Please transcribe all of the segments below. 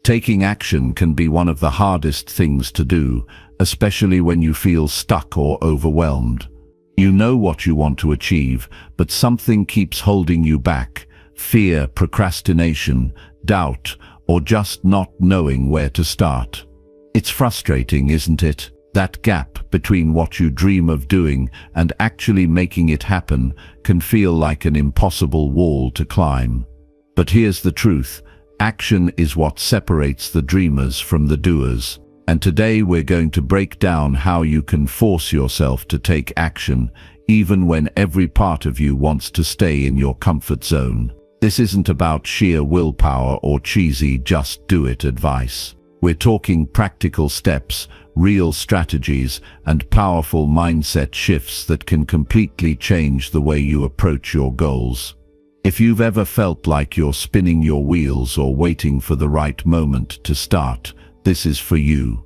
Taking action can be one of the hardest things to do, especially when you feel stuck or overwhelmed. You know what you want to achieve, but something keeps holding you back. Fear, procrastination, doubt, or just not knowing where to start. It's frustrating, isn't it? That gap between what you dream of doing and actually making it happen can feel like an impossible wall to climb. But here's the truth. Action is what separates the dreamers from the doers. And today we're going to break down how you can force yourself to take action, even when every part of you wants to stay in your comfort zone. This isn't about sheer willpower or cheesy just do it advice. We're talking practical steps, real strategies, and powerful mindset shifts that can completely change the way you approach your goals. If you've ever felt like you're spinning your wheels or waiting for the right moment to start, this is for you.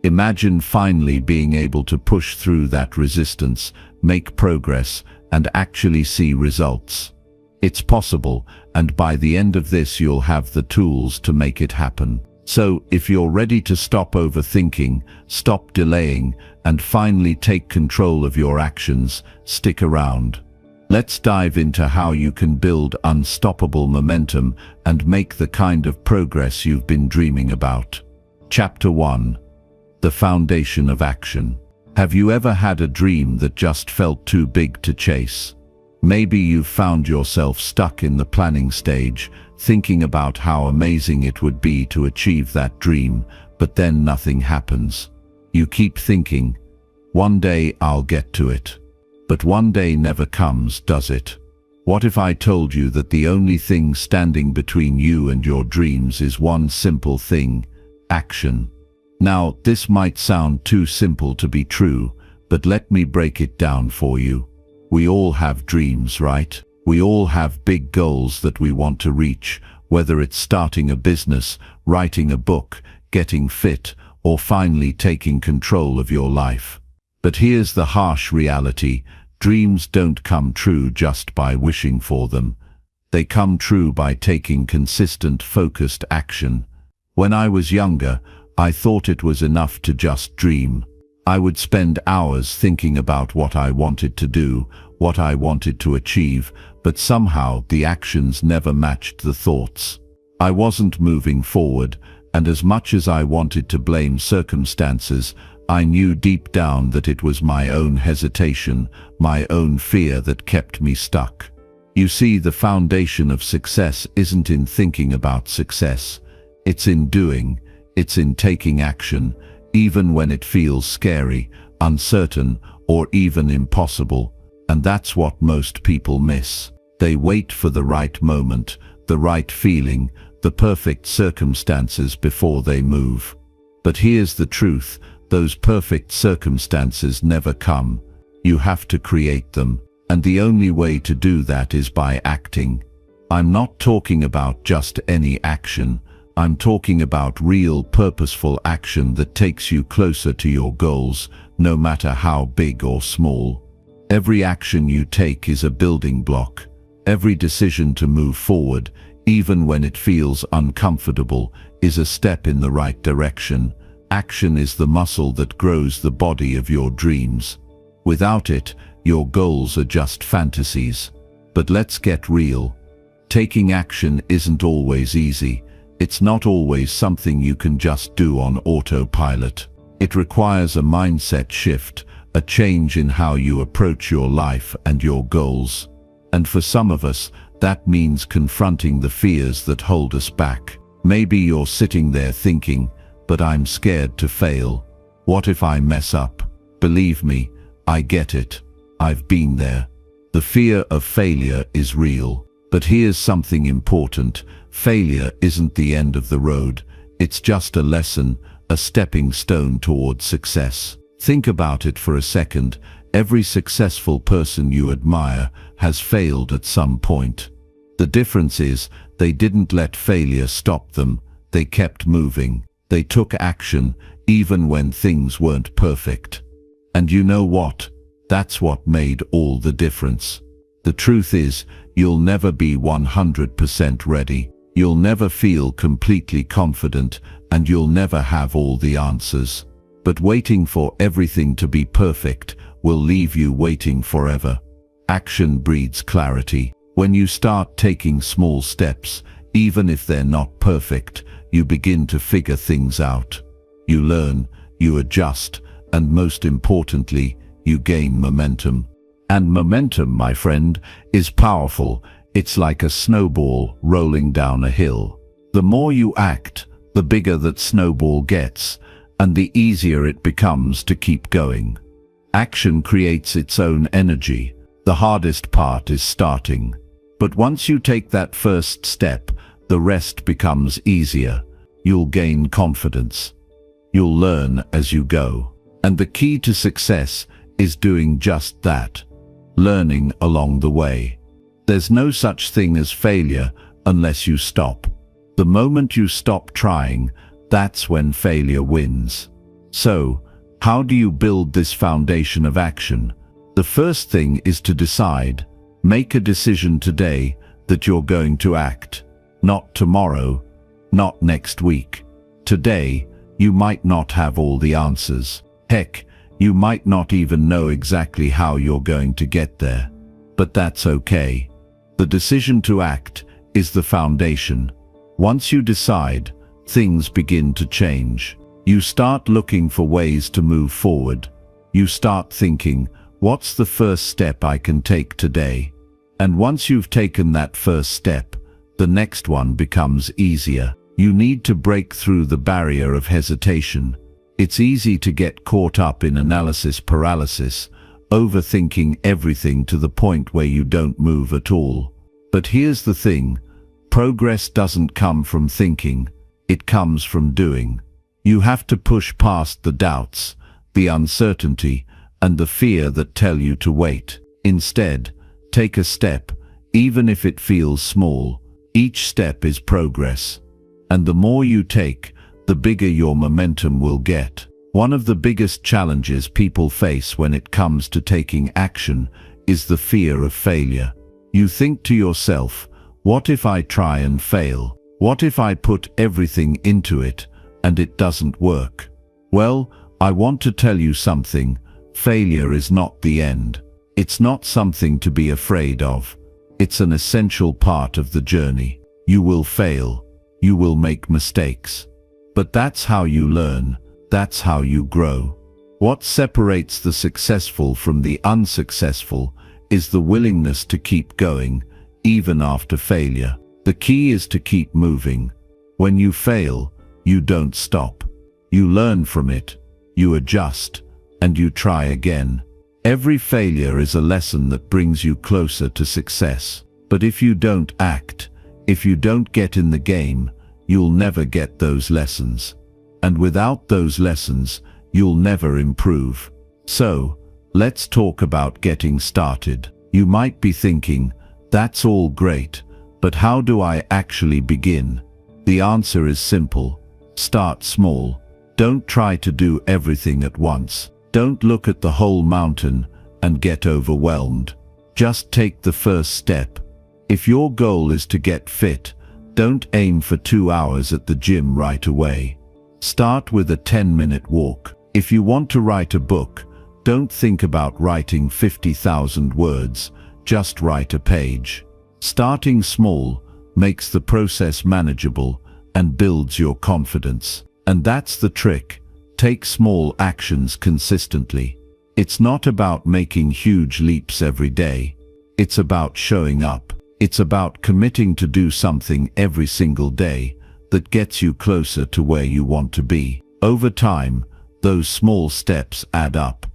Imagine finally being able to push through that resistance, make progress, and actually see results. It's possible, and by the end of this you'll have the tools to make it happen. So, if you're ready to stop overthinking, stop delaying, and finally take control of your actions, stick around. Let's dive into how you can build unstoppable momentum and make the kind of progress you've been dreaming about. Chapter 1. The Foundation of Action. Have you ever had a dream that just felt too big to chase? Maybe you've found yourself stuck in the planning stage, thinking about how amazing it would be to achieve that dream, but then nothing happens. You keep thinking, one day I'll get to it. But one day never comes, does it? What if I told you that the only thing standing between you and your dreams is one simple thing: action? Now, this might sound too simple to be true, but let me break it down for you. We all have dreams, right? We all have big goals that we want to reach, whether it's starting a business, writing a book, getting fit, or finally taking control of your life. But here's the harsh reality. Dreams don't come true just by wishing for them. They come true by taking consistent, focused action. When I was younger, I thought it was enough to just dream. I would spend hours thinking about what I wanted to do, what I wanted to achieve, but somehow the actions never matched the thoughts. I wasn't moving forward, and as much as I wanted to blame circumstances, I knew deep down that it was my own hesitation, my own fear that kept me stuck. You see, the foundation of success isn't in thinking about success. It's in doing. It's in taking action, even when it feels scary, uncertain, or even impossible. And that's what most people miss. They wait for the right moment, the right feeling, the perfect circumstances before they move. But here's the truth. Those perfect circumstances never come. You have to create them, and the only way to do that is by acting. I'm not talking about just any action. I'm talking about real, purposeful action that takes you closer to your goals, no matter how big or small. Every action you take is a building block. Every decision to move forward, even when it feels uncomfortable, is a step in the right direction. Action is the muscle that grows the body of your dreams. Without it, your goals are just fantasies. But let's get real. Taking action isn't always easy. It's not always something you can just do on autopilot. It requires a mindset shift, a change in how you approach your life and your goals. And for some of us, that means confronting the fears that hold us back. Maybe you're sitting there thinking, but I'm scared to fail. What if I mess up? Believe me, I get it. I've been there. The fear of failure is real. But here's something important. Failure isn't the end of the road. It's just a lesson, a stepping stone towards success. Think about it for a second. Every successful person you admire has failed at some point. The difference is, they didn't let failure stop them. They kept moving. They took action, even when things weren't perfect. And you know what? That's what made all the difference. The truth is, you'll never be 100% ready. You'll never feel completely confident, and you'll never have all the answers. But waiting for everything to be perfect will leave you waiting forever. Action breeds clarity. When you start taking small steps, even if they're not perfect, you begin to figure things out. You learn, you adjust, and most importantly, you gain momentum. And momentum, my friend, is powerful. It's like a snowball rolling down a hill. The more you act, the bigger that snowball gets, and the easier it becomes to keep going. Action creates its own energy. The hardest part is starting. But once you take that first step, the rest becomes easier. You'll gain confidence. You'll learn as you go. And the key to success is doing just that. Learning along the way. There's no such thing as failure unless you stop. The moment you stop trying, that's when failure wins. So, how do you build this foundation of action? The first thing is to decide. Make a decision today that you're going to act. Not tomorrow, not next week. Today, you might not have all the answers. Heck, you might not even know exactly how you're going to get there. But that's okay. The decision to act is the foundation. Once you decide, things begin to change. You start looking for ways to move forward. You start thinking, what's the first step I can take today? And once you've taken that first step, the next one becomes easier. You need to break through the barrier of hesitation. It's easy to get caught up in analysis paralysis, overthinking everything to the point where you don't move at all. But here's the thing, progress doesn't come from thinking, it comes from doing. You have to push past the doubts, the uncertainty, and the fear that tell you to wait. Instead, take a step, even if it feels small. Each step is progress. And the more you take, the bigger your momentum will get. One of the biggest challenges people face when it comes to taking action is the fear of failure. You think to yourself, what if I try and fail? What if I put everything into it and it doesn't work? Well, I want to tell you something. Failure is not the end. It's not something to be afraid of. It's an essential part of the journey. You will fail. You will make mistakes. But that's how you learn. That's how you grow. What separates the successful from the unsuccessful is the willingness to keep going, even after failure. The key is to keep moving. When you fail, you don't stop. You learn from it, you adjust, and you try again. Every failure is a lesson that brings you closer to success. But if you don't act, if you don't get in the game, you'll never get those lessons. And without those lessons, you'll never improve. So, let's talk about getting started. You might be thinking, that's all great, but how do I actually begin? The answer is simple. Start small. Don't try to do everything at once. Don't look at the whole mountain and get overwhelmed. Just take the first step. If your goal is to get fit, don't aim for 2 hours at the gym right away. Start with a 10-minute walk. If you want to write a book, don't think about writing 50,000 words, just write a page. Starting small makes the process manageable and builds your confidence. And that's the trick. Take small actions consistently. It's not about making huge leaps every day. It's about showing up. It's about committing to do something every single day that gets you closer to where you want to be. Over time, those small steps add up.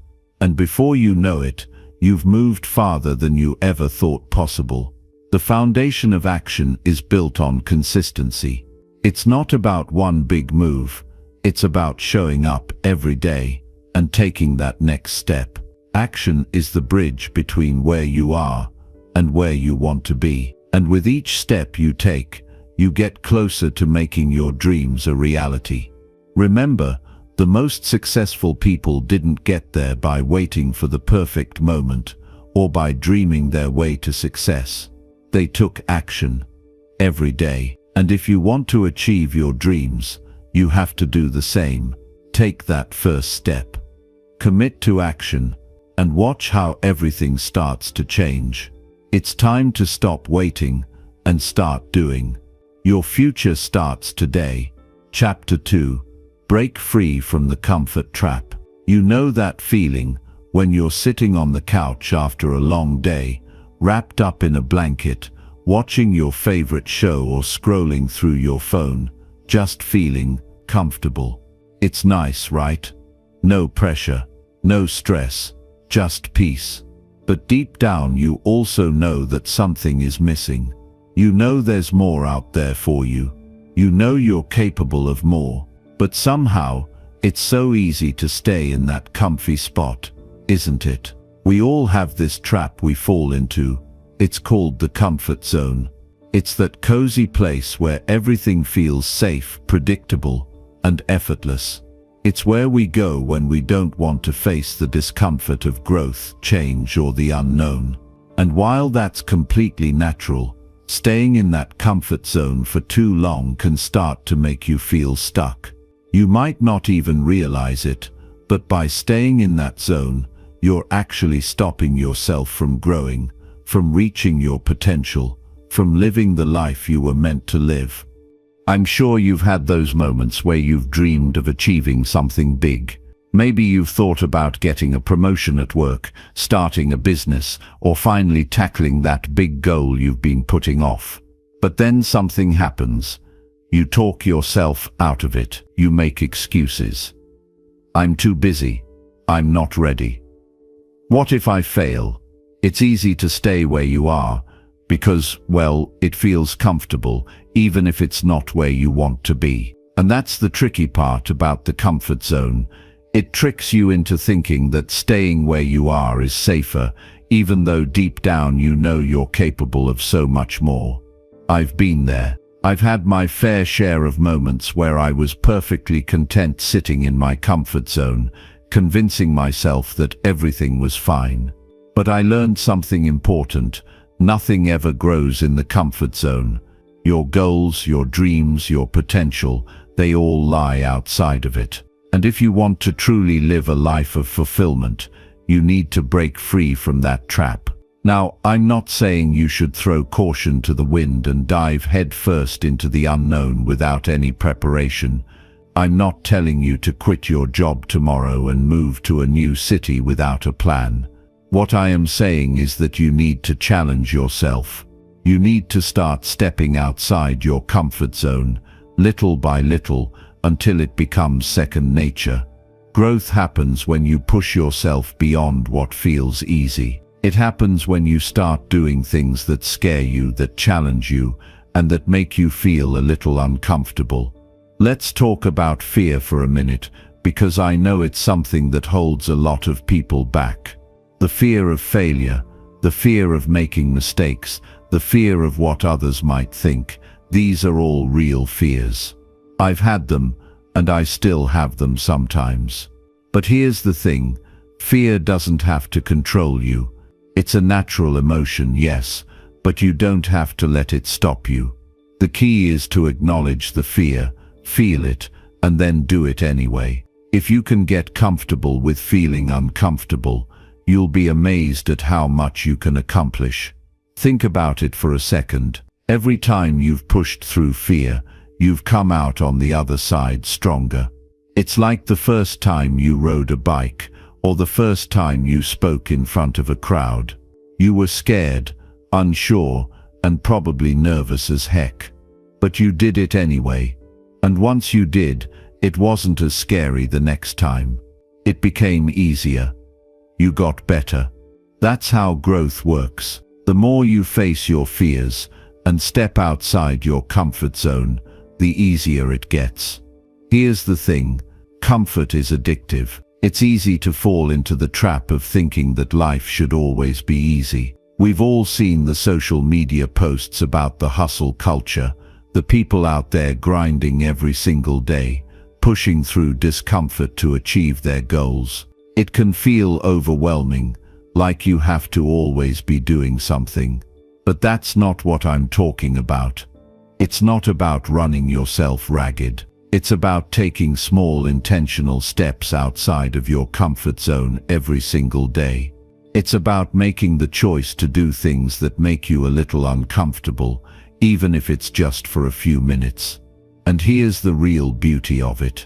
And before you know it, you've moved farther than you ever thought possible. The foundation of action is built on consistency. It's not about one big move. It's about showing up every day and taking that next step. Action is the bridge between where you are and where you want to be. And with each step you take, you get closer to making your dreams a reality. Remember, the most successful people didn't get there by waiting for the perfect moment or by dreaming their way to success. They took action every day. And if you want to achieve your dreams, you have to do the same. Take that first step. Commit to action, and watch how everything starts to change. It's time to stop waiting and start doing. Your future starts today. Chapter 2. Break free from the comfort trap. You know that feeling when you're sitting on the couch after a long day, wrapped up in a blanket, watching your favorite show or scrolling through your phone, just feeling comfortable. It's nice, right? No pressure, no stress, just peace. But deep down you also know that something is missing. You know there's more out there for you. You know you're capable of more. But somehow, it's so easy to stay in that comfy spot, isn't it? We all have this trap we fall into. It's called the comfort zone. It's that cozy place where everything feels safe, predictable, and effortless. It's where we go when we don't want to face the discomfort of growth, change, or the unknown. And while that's completely natural, staying in that comfort zone for too long can start to make you feel stuck. You might not even realize it, but by staying in that zone, you're actually stopping yourself from growing, from reaching your potential, from living the life you were meant to live. I'm sure you've had those moments where you've dreamed of achieving something big. Maybe you've thought about getting a promotion at work, starting a business, or finally tackling that big goal you've been putting off. But then something happens. You talk yourself out of it. You make excuses. I'm too busy. I'm not ready. What if I fail? It's easy to stay where you are because, well, it feels comfortable, even if it's not where you want to be. And that's the tricky part about the comfort zone. It tricks you into thinking that staying where you are is safer, even though deep down you know you're capable of so much more. I've been there. I've had my fair share of moments where I was perfectly content sitting in my comfort zone, convincing myself that everything was fine. But I learned something important. Nothing ever grows in the comfort zone. Your goals, your dreams, your potential, they all lie outside of it. And if you want to truly live a life of fulfillment, you need to break free from that trap. Now, I'm not saying you should throw caution to the wind and dive headfirst into the unknown without any preparation. I'm not telling you to quit your job tomorrow and move to a new city without a plan. What I am saying is that you need to challenge yourself. You need to start stepping outside your comfort zone, little by little, until it becomes second nature. Growth happens when you push yourself beyond what feels easy. It happens when you start doing things that scare you, that challenge you, and that make you feel a little uncomfortable. Let's talk about fear for a minute, because I know it's something that holds a lot of people back. The fear of failure, the fear of making mistakes, the fear of what others might think, these are all real fears. I've had them, and I still have them sometimes. But here's the thing, fear doesn't have to control you. It's a natural emotion, yes, but you don't have to let it stop you. The key is to acknowledge the fear, feel it, and then do it anyway. If you can get comfortable with feeling uncomfortable, you'll be amazed at how much you can accomplish. Think about it for a second. Every time you've pushed through fear, you've come out on the other side stronger. It's like the first time you rode a bike, or the first time you spoke in front of a crowd. You were scared, unsure, and probably nervous as heck. But you did it anyway. And once you did, it wasn't as scary the next time. It became easier. You got better. That's how growth works. The more you face your fears and step outside your comfort zone, the easier it gets. Here's the thing, comfort is addictive. It's easy to fall into the trap of thinking that life should always be easy. We've all seen the social media posts about the hustle culture, the people out there grinding every single day, pushing through discomfort to achieve their goals. It can feel overwhelming, like you have to always be doing something. But that's not what I'm talking about. It's not about running yourself ragged. It's about taking small intentional steps outside of your comfort zone every single day. It's about making the choice to do things that make you a little uncomfortable, even if it's just for a few minutes. And here's the real beauty of it.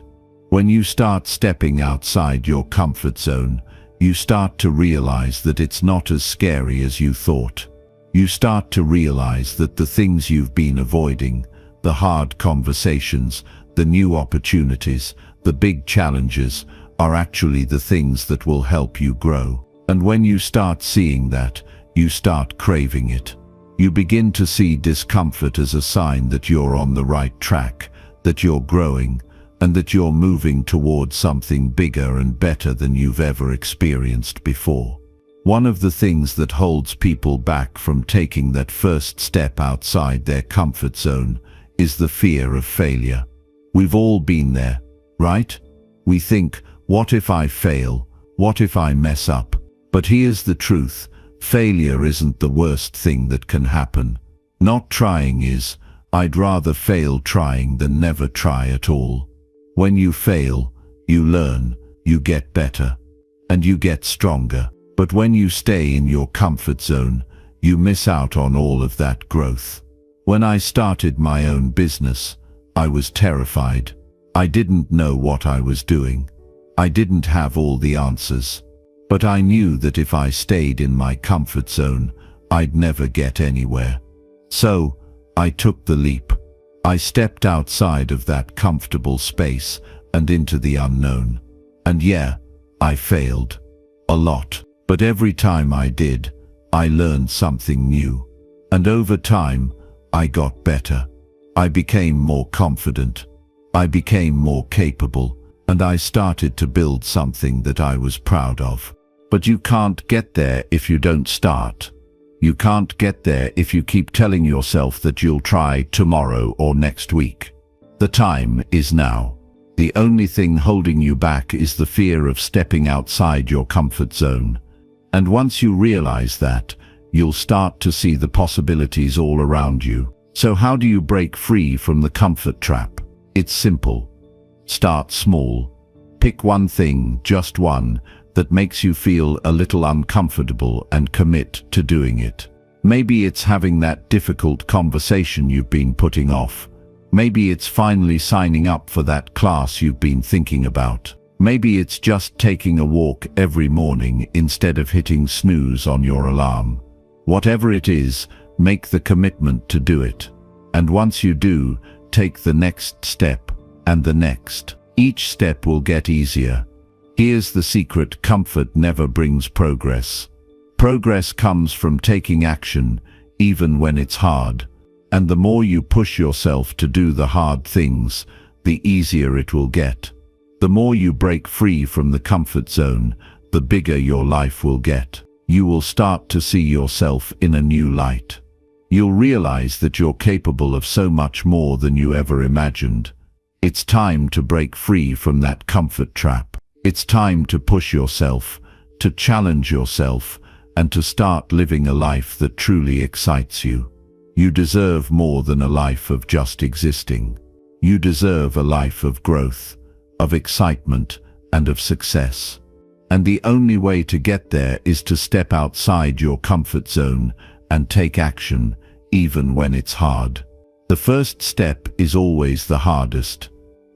When you start stepping outside your comfort zone, you start to realize that it's not as scary as you thought. You start to realize that the things you've been avoiding, the hard conversations, the new opportunities, the big challenges, are actually the things that will help you grow. And when you start seeing that, you start craving it. You begin to see discomfort as a sign that you're on the right track, that you're growing, and that you're moving towards something bigger and better than you've ever experienced before. One of the things that holds people back from taking that first step outside their comfort zone is the fear of failure. We've all been there, right? We think, what if I fail? What if I mess up? But here's the truth. Failure isn't the worst thing that can happen. Not trying is. I'd rather fail trying than never try at all. When you fail, you learn, you get better, and you get stronger. But when you stay in your comfort zone, you miss out on all of that growth. When I started my own business, I was terrified. I didn't know what I was doing. I didn't have all the answers. But I knew that if I stayed in my comfort zone, I'd never get anywhere. So, I took the leap. I stepped outside of that comfortable space and into the unknown. And yeah, I failed. A lot. But every time I did, I learned something new. And over time, I got better. I became more confident. I became more capable, and I started to build something that I was proud of. But you can't get there if you don't start. You can't get there if you keep telling yourself that you'll try tomorrow or next week. The time is now. The only thing holding you back is the fear of stepping outside your comfort zone. And once you realize that, you'll start to see the possibilities all around you. So how do you break free from the comfort trap? It's simple. Start small. Pick one thing, just one, that makes you feel a little uncomfortable and commit to doing it. Maybe it's having that difficult conversation you've been putting off. Maybe it's finally signing up for that class you've been thinking about. Maybe it's just taking a walk every morning instead of hitting snooze on your alarm. Whatever it is, make the commitment to do it. And once you do, take the next step, and the next. Each step will get easier. Here's the secret: comfort never brings progress. Progress comes from taking action, even when it's hard. And the more you push yourself to do the hard things, the easier it will get. The more you break free from the comfort zone, the bigger your life will get. You will start to see yourself in a new light. You'll realize that you're capable of so much more than you ever imagined. It's time to break free from that comfort trap. It's time to push yourself, to challenge yourself, and to start living a life that truly excites you. You deserve more than a life of just existing. You deserve a life of growth, of excitement, and of success. And the only way to get there is to step outside your comfort zone and take action, even when it's hard. The first step is always the hardest,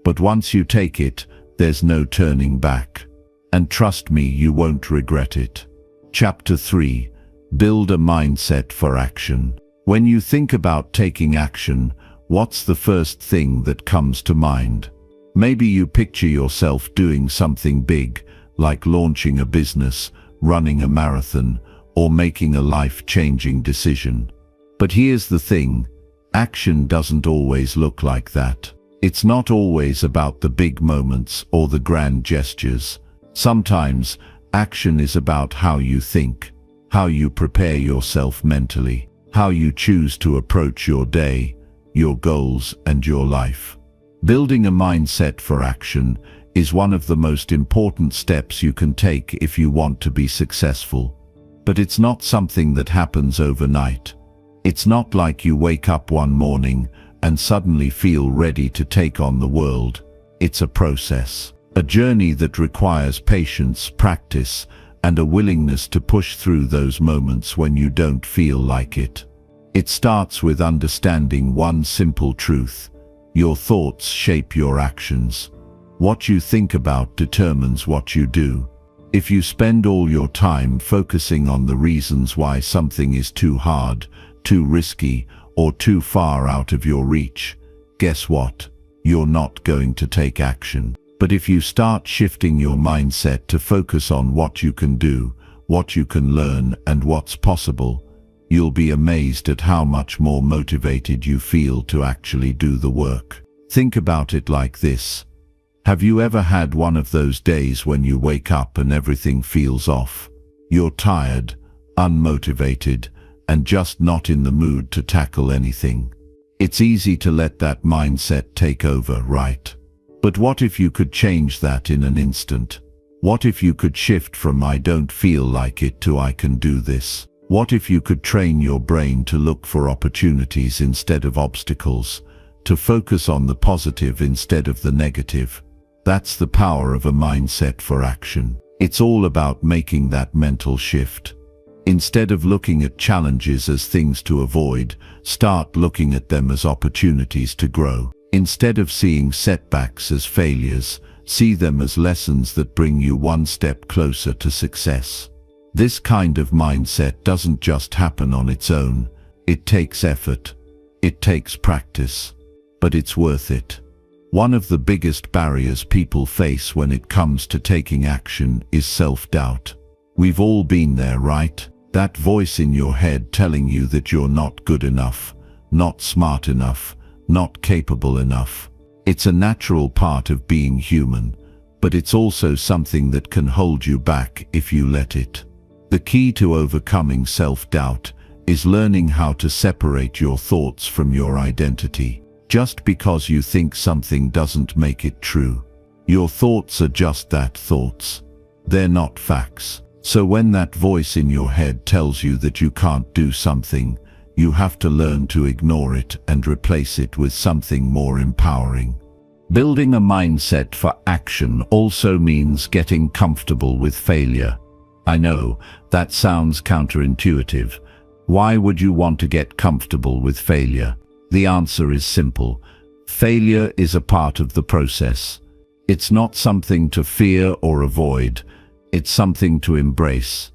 but once you take it, there's no turning back. And trust me, you won't regret it. Chapter 3. Build a mindset for action. When you think about taking action, what's the first thing that comes to mind? Maybe you picture yourself doing something big, like launching a business, running a marathon, or making a life-changing decision. But here's the thing: action doesn't always look like that. It's not always about the big moments or the grand gestures. Sometimes, action is about how you think, how you prepare yourself mentally, how you choose to approach your day, your goals, and your life. Building a mindset for action is one of the most important steps you can take if you want to be successful. But it's not something that happens overnight. It's not like you wake up one morning and suddenly feel ready to take on the world. It's a process, a journey that requires patience, practice, and a willingness to push through those moments when you don't feel like it. It starts with understanding one simple truth: your thoughts shape your actions. What you think about determines what you do. If you spend all your time focusing on the reasons why something is too hard, too risky, or too far out of your reach, guess what? You're not going to take action. But if you start shifting your mindset to focus on what you can do, what you can learn, and what's possible, you'll be amazed at how much more motivated you feel to actually do the work. Think about it like this. Have you ever had one of those days when you wake up and everything feels off? You're tired, unmotivated, and just not in the mood to tackle anything. It's easy to let that mindset take over, right? But what if you could change that in an instant? What if you could shift from "I don't feel like it" to "I can do this"? What if you could train your brain to look for opportunities instead of obstacles, to focus on the positive instead of the negative? That's the power of a mindset for action. It's all about making that mental shift. Instead of looking at challenges as things to avoid, start looking at them as opportunities to grow. Instead of seeing setbacks as failures, see them as lessons that bring you one step closer to success. This kind of mindset doesn't just happen on its own. It takes effort. It takes practice. But it's worth it. One of the biggest barriers people face when it comes to taking action is self-doubt. We've all been there, right? That voice in your head telling you that you're not good enough, not smart enough, not capable enough. It's a natural part of being human, but it's also something that can hold you back if you let it. The key to overcoming self-doubt is learning how to separate your thoughts from your identity. Just because you think something doesn't make it true. Your thoughts are just that, thoughts. They're not facts. So when that voice in your head tells you that you can't do something, you have to learn to ignore it and replace it with something more empowering. Building a mindset for action also means getting comfortable with failure. I know, that sounds counterintuitive. Why would you want to get comfortable with failure? The answer is simple. Failure is a part of the process. It's not something to fear or avoid. It's something to embrace.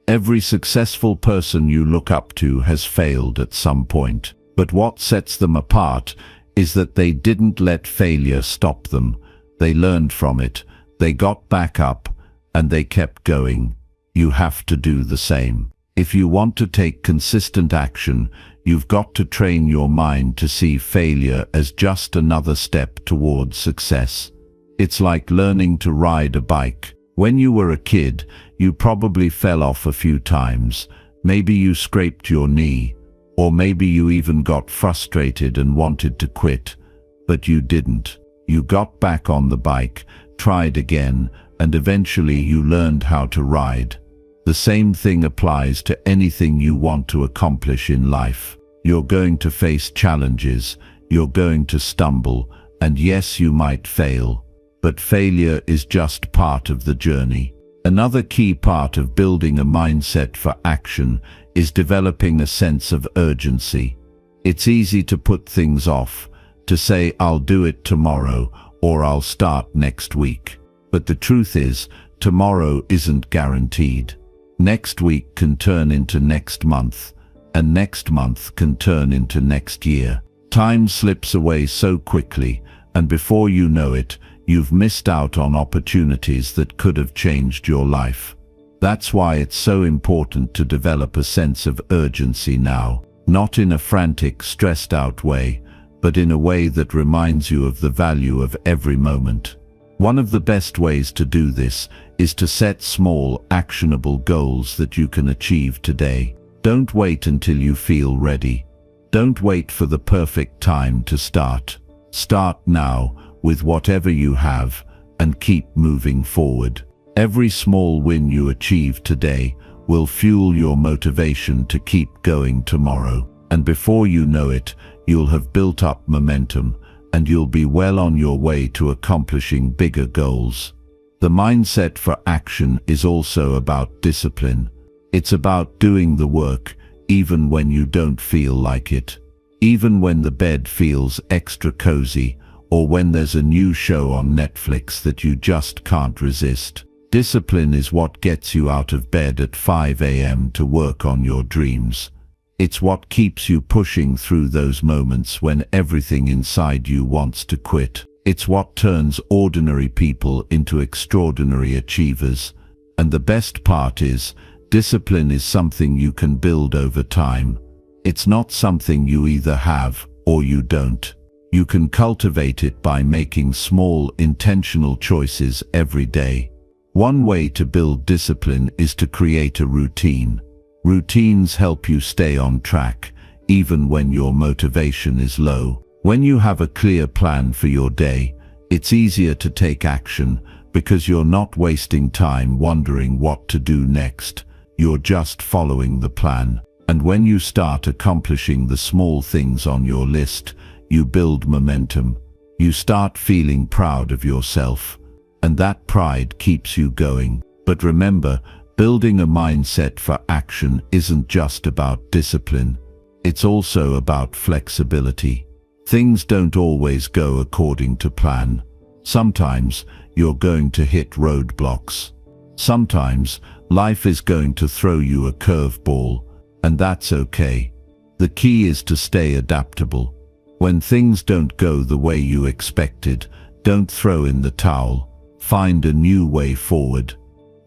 Every successful person you look up to has failed at some point. But what sets them apart is that they didn't let failure stop them. They learned from it, they got back up, and they kept going. You have to do the same. If you want to take consistent action, you've got to train your mind to see failure as just another step towards success. It's like learning to ride a bike. When you were a kid, you probably fell off a few times. Maybe you scraped your knee, or maybe you even got frustrated and wanted to quit. But you didn't. You got back on the bike, tried again, and eventually you learned how to ride. The same thing applies to anything you want to accomplish in life. You're going to face challenges, you're going to stumble, and yes, you might fail. But failure is just part of the journey. Another key part of building a mindset for action is developing a sense of urgency. It's easy to put things off, to say "I'll do it tomorrow" or "I'll start next week." But the truth is, tomorrow isn't guaranteed. Next week can turn into next month, and next month can turn into next year. Time slips away so quickly, and before you know it, you've missed out on opportunities that could have changed your life. That's why it's so important to develop a sense of urgency now, not in a frantic, stressed-out way, but in a way that reminds you of the value of every moment. One of the best ways to do this is to set small, actionable goals that you can achieve today. Don't wait until you feel ready. Don't wait for the perfect time to start. Start now, with whatever you have, and keep moving forward. Every small win you achieve today will fuel your motivation to keep going tomorrow. And before you know it, you'll have built up momentum, and you'll be well on your way to accomplishing bigger goals. The mindset for action is also about discipline. It's about doing the work, even when you don't feel like it. Even when the bed feels extra cozy, or when there's a new show on Netflix that you just can't resist. Discipline is what gets you out of bed at 5 a.m. to work on your dreams. It's what keeps you pushing through those moments when everything inside you wants to quit. It's what turns ordinary people into extraordinary achievers. And the best part is, discipline is something you can build over time. It's not something you either have or you don't. You can cultivate it by making small, intentional choices every day. One way to build discipline is to create a routine. Routines help you stay on track, even when your motivation is low. When you have a clear plan for your day, it's easier to take action because you're not wasting time wondering what to do next. You're just following the plan. And when you start accomplishing the small things on your list, you build momentum. You start feeling proud of yourself, and that pride keeps you going. But remember, building a mindset for action isn't just about discipline. It's also about flexibility. Things don't always go according to plan. Sometimes you're going to hit roadblocks. Sometimes life is going to throw you a curveball, and that's okay. The key is to stay adaptable. When things don't go the way you expected, don't throw in the towel. Find a new way forward.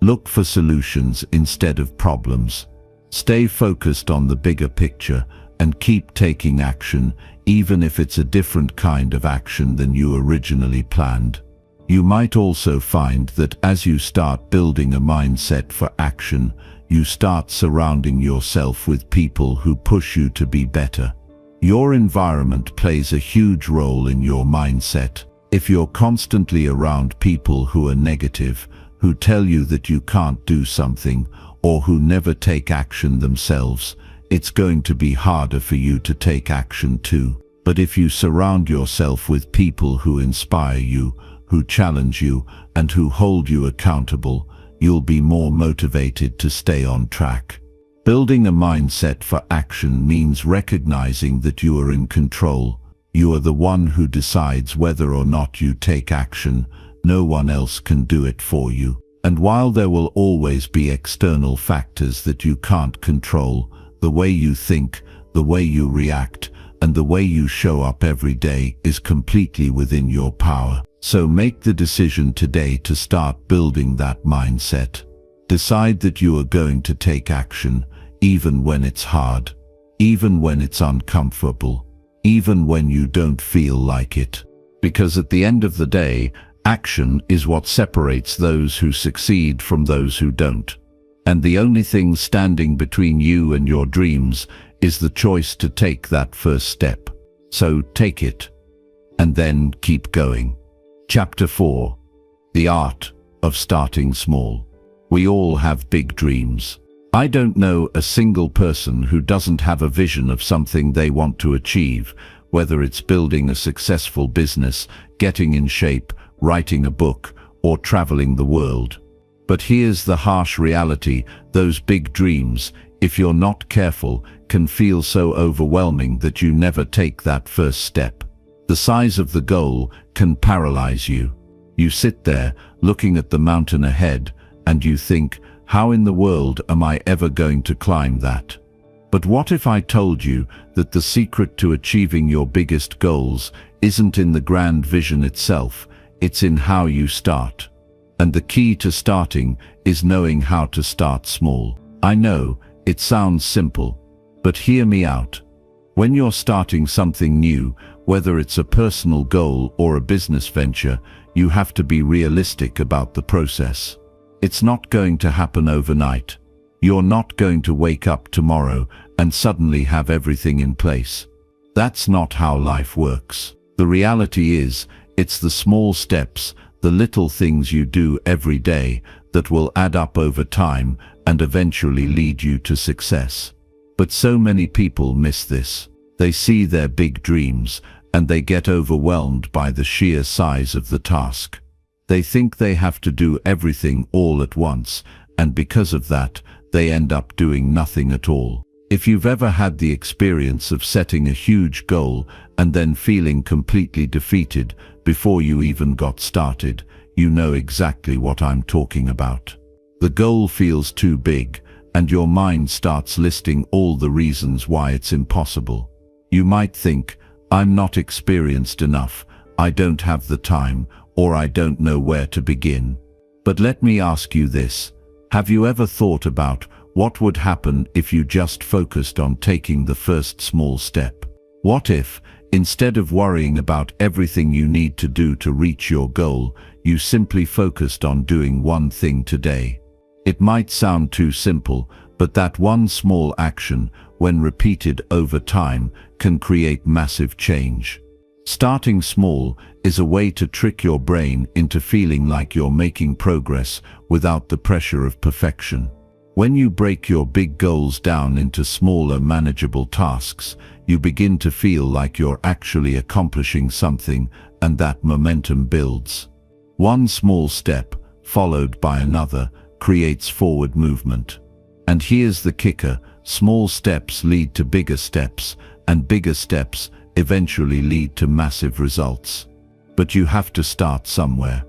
Look for solutions instead of problems. Stay focused on the bigger picture and keep taking action, even if it's a different kind of action than you originally planned. You might also find that as you start building a mindset for action, you start surrounding yourself with people who push you to be better. Your environment plays a huge role in your mindset. If you're constantly around people who are negative, who tell you that you can't do something, or who never take action themselves, it's going to be harder for you to take action too. But if you surround yourself with people who inspire you, who challenge you, and who hold you accountable, you'll be more motivated to stay on track. Building a mindset for action means recognizing that you are in control. You are the one who decides whether or not you take action. No one else can do it for you. And while there will always be external factors that you can't control, the way you think, the way you react, and the way you show up every day is completely within your power. So make the decision today to start building that mindset. Decide that you are going to take action, even when it's hard, even when it's uncomfortable, even when you don't feel like it. Because at the end of the day, action is what separates those who succeed from those who don't. And the only thing standing between you and your dreams is the choice to take that first step. So take it, and then keep going. Chapter 4. The Art of Starting Small. We all have big dreams. I don't know a single person who doesn't have a vision of something they want to achieve, whether it's building a successful business, getting in shape, writing a book, or traveling the world. But here's the harsh reality: those big dreams, if you're not careful, can feel so overwhelming that you never take that first step. The size of the goal can paralyze you. You sit there, looking at the mountain ahead, and you think, how in the world am I ever going to climb that? But what if I told you that the secret to achieving your biggest goals isn't in the grand vision itself, it's in how you start? And the key to starting is knowing how to start small. I know, it sounds simple, but hear me out. When you're starting something new, whether it's a personal goal or a business venture, you have to be realistic about the process. It's not going to happen overnight. You're not going to wake up tomorrow and suddenly have everything in place. That's not how life works. The reality is, it's the small steps, the little things you do every day, that will add up over time and eventually lead you to success. But so many people miss this. They see their big dreams, and they get overwhelmed by the sheer size of the task. They think they have to do everything all at once, and because of that, they end up doing nothing at all. If you've ever had the experience of setting a huge goal and then feeling completely defeated before you even got started, you know exactly what I'm talking about. The goal feels too big, and your mind starts listing all the reasons why it's impossible. You might think, I'm not experienced enough, I don't have the time, or I don't know where to begin. But let me ask you this. Have you ever thought about what would happen if you just focused on taking the first small step? What if, instead of worrying about everything you need to do to reach your goal, you simply focused on doing one thing today? It might sound too simple, but that one small action, when repeated over time, can create massive change. Starting small is a way to trick your brain into feeling like you're making progress without the pressure of perfection. When you break your big goals down into smaller, manageable tasks, you begin to feel like you're actually accomplishing something, and that momentum builds. One small step, followed by another, creates forward movement. And here's the kicker: small steps lead to bigger steps, and bigger steps eventually lead to massive results. But you have to start somewhere.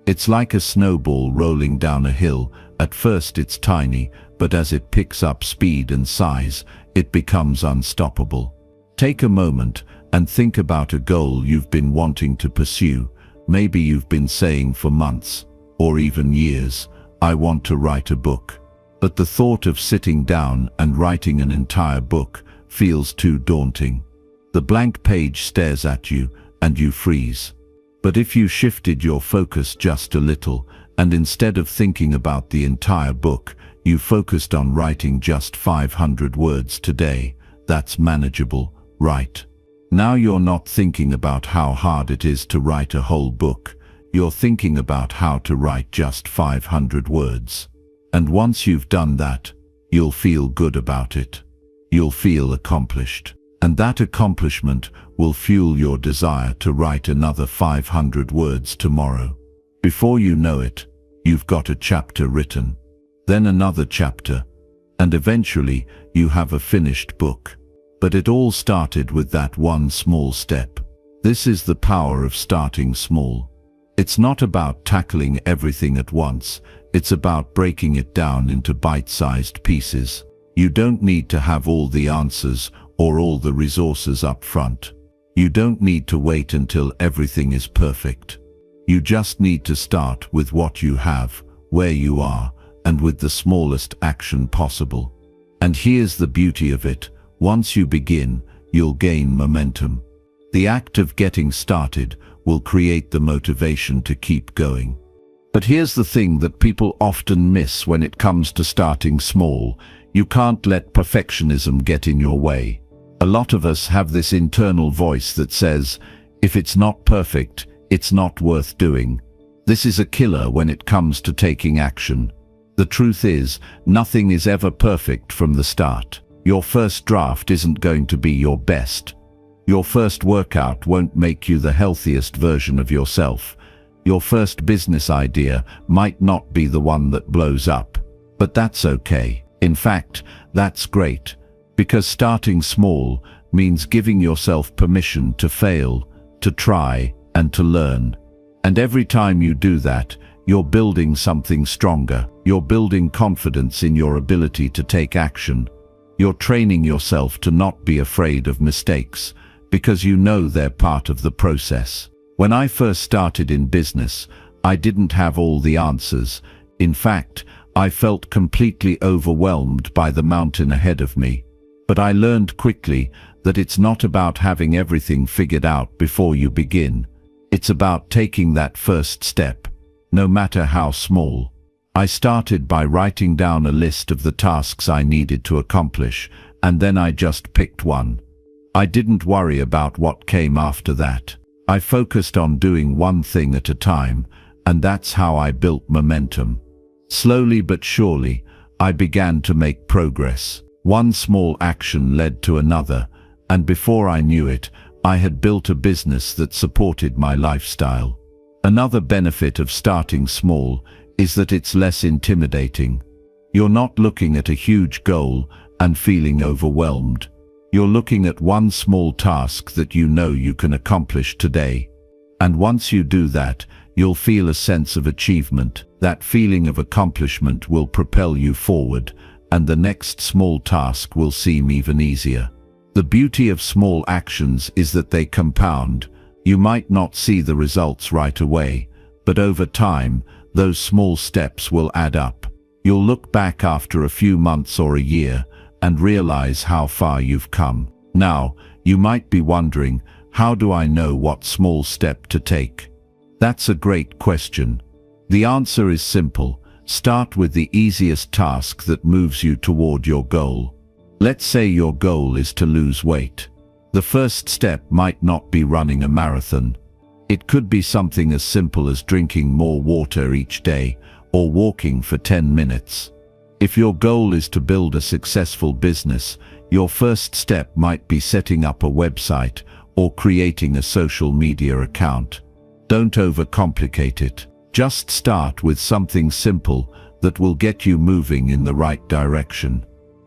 It's like a snowball rolling down a hill. At first it's tiny, but as it picks up speed and size, it becomes unstoppable. Take a moment and think about a goal you've been wanting to pursue. Maybe you've been saying for months, or even years, I want to write a book. But the thought of sitting down and writing an entire book feels too daunting. The blank page stares at you, and you freeze. But if you shifted your focus just a little, and instead of thinking about the entire book, you focused on writing just 500 words today, that's manageable, right? Now you're not thinking about how hard it is to write a whole book. You're thinking about how to write just 500 words. And once you've done that, you'll feel good about it. You'll feel accomplished. And that accomplishment will fuel your desire to write another 500 words tomorrow. Before you know it, you've got a chapter written, then another chapter, and eventually you have a finished book. But it all started with that one small step. This is the power of starting small. It's not about tackling everything at once, it's about breaking it down into bite-sized pieces. You don't need to have all the answers or all the resources up front. You don't need to wait until everything is perfect. You just need to start with what you have, where you are, and with the smallest action possible. And here's the beauty of it: once you begin, you'll gain momentum. The act of getting started will create the motivation to keep going. But here's the thing that people often miss when it comes to starting small: you can't let perfectionism get in your way. A lot of us have this internal voice that says, if it's not perfect, it's not worth doing. This is a killer when it comes to taking action. The truth is, nothing is ever perfect from the start. Your first draft isn't going to be your best. Your first workout won't make you the healthiest version of yourself. Your first business idea might not be the one that blows up. But that's okay. In fact, that's great. Because starting small means giving yourself permission to fail, to try, and to learn. And every time you do that, you're building something stronger. You're building confidence in your ability to take action. You're training yourself to not be afraid of mistakes, because you know they're part of the process. When I first started in business, I didn't have all the answers. In fact, I felt completely overwhelmed by the mountain ahead of me. But I learned quickly that it's not about having everything figured out before you begin. It's about taking that first step, no matter how small. I started by writing down a list of the tasks I needed to accomplish, and then I just picked one. I didn't worry about what came after that. I focused on doing one thing at a time, and that's how I built momentum. Slowly but surely, I began to make progress. One small action led to another, And before I knew it, I had built a business that supported my lifestyle. Another benefit of starting small is that it's less intimidating. You're not looking at a huge goal and feeling overwhelmed. You're looking at one small task that you know you can accomplish today. And once you do that, you'll feel a sense of achievement. That feeling of accomplishment will propel you forward, and the next small task will seem even easier. The beauty of small actions is that they compound. You might not see the results right away, but over time, those small steps will add up. You'll look back after a few months or a year and realize how far you've come. Now, you might be wondering, how do I know what small step to take? That's a great question. The answer is simple. Start with the easiest task that moves you toward your goal. Let's say your goal is to lose weight. The first step might not be running a marathon. It could be something as simple as drinking more water each day or walking for 10 minutes. If your goal is to build a successful business, your first step might be setting up a website or creating a social media account. Don't overcomplicate it. Just start with something simple that will get you moving in the right direction.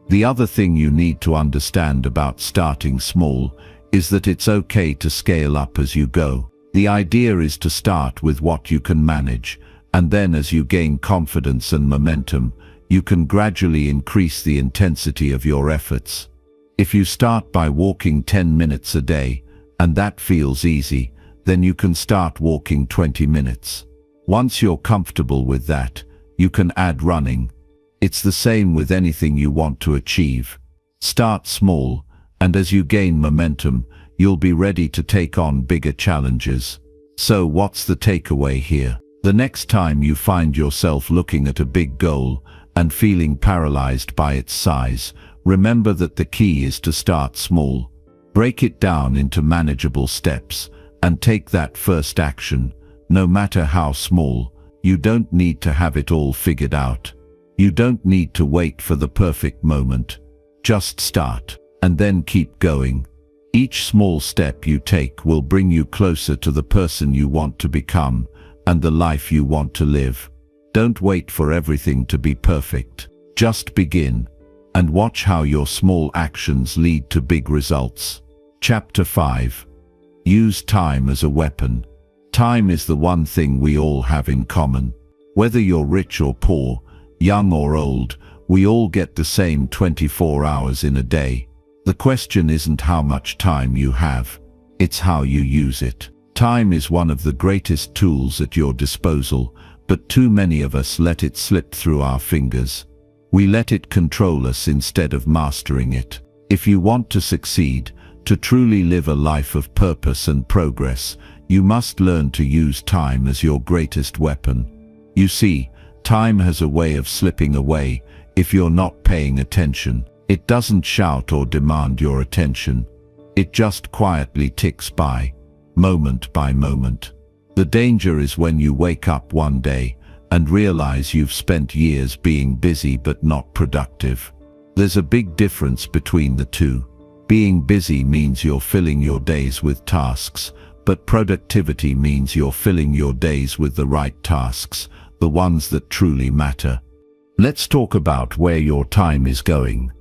The other thing you need to understand about starting small is that it's okay to scale up as you go. The idea is to start with what you can manage, and then as you gain confidence and momentum, you can gradually increase the intensity of your efforts. If you start by walking 10 minutes a day, and that feels easy, then you can start walking 20 minutes. Once you're comfortable with that, you can add running. It's the same with anything you want to achieve. Start small, and as you gain momentum, you'll be ready to take on bigger challenges. So what's the takeaway here? The next time you find yourself looking at a big goal and feeling paralyzed by its size, remember that the key is to start small. Break it down into manageable steps and take that first action. No matter how small, you don't need to have it all figured out. You don't need to wait for the perfect moment. Just start, and then keep going. Each small step you take will bring you closer to the person you want to become and the life you want to live. Don't wait for everything to be perfect. Just begin, and watch how your small actions lead to big results. Chapter 5. Use time as a weapon. Time is the one thing we all have in common. Whether you're rich or poor, young or old, we all get the same 24 hours in a day. The question isn't how much time you have, it's how you use it. Time is one of the greatest tools at your disposal, but too many of us let it slip through our fingers. We let it control us instead of mastering it. If you want to succeed, to truly live a life of purpose and progress, you must learn to use time as your greatest weapon. You see, time has a way of slipping away if you're not paying attention. It doesn't shout or demand your attention. It just quietly ticks by, moment by moment. The danger is when you wake up one day and realize you've spent years being busy but not productive. There's a big difference between the two. Being busy means you're filling your days with tasks, but productivity means you're filling your days with the right tasks, the ones that truly matter. Let's talk about where your time is going.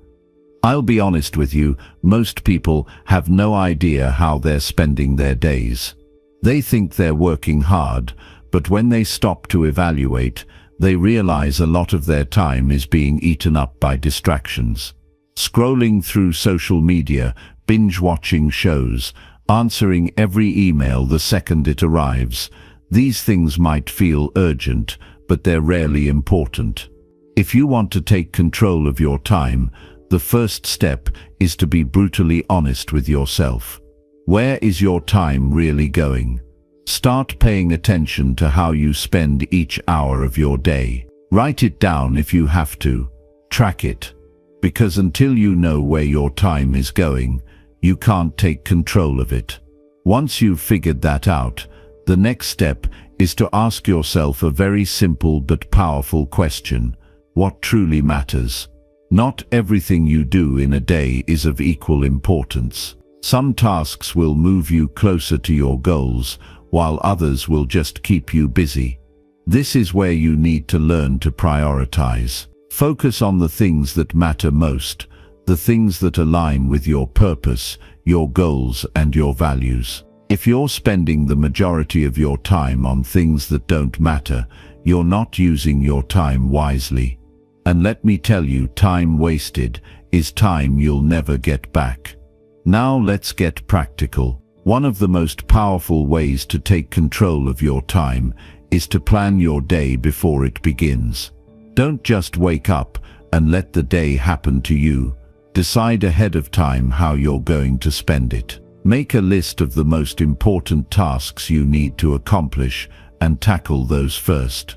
I'll be honest with you, most people have no idea how they're spending their days. They think they're working hard, but when they stop to evaluate, they realize a lot of their time is being eaten up by distractions. Scrolling through social media, binge-watching shows, answering every email the second it arrives. These things might feel urgent, but they're rarely important. If you want to take control of your time, the first step is to be brutally honest with yourself. Where is your time really going? Start paying attention to how you spend each hour of your day. Write it down if you have to. Track it. Because until you know where your time is going, you can't take control of it. Once you've figured that out, the next step is to ask yourself a very simple but powerful question. What truly matters? Not everything you do in a day is of equal importance. Some tasks will move you closer to your goals, while others will just keep you busy. This is where you need to learn to prioritize. Focus on the things that matter most, the things that align with your purpose, your goals, and your values. If you're spending the majority of your time on things that don't matter, you're not using your time wisely. And let me tell you, time wasted is time you'll never get back. Now let's get practical. One of the most powerful ways to take control of your time is to plan your day before it begins. Don't just wake up and let the day happen to you. Decide ahead of time how you're going to spend it. Make a list of the most important tasks you need to accomplish and tackle those first.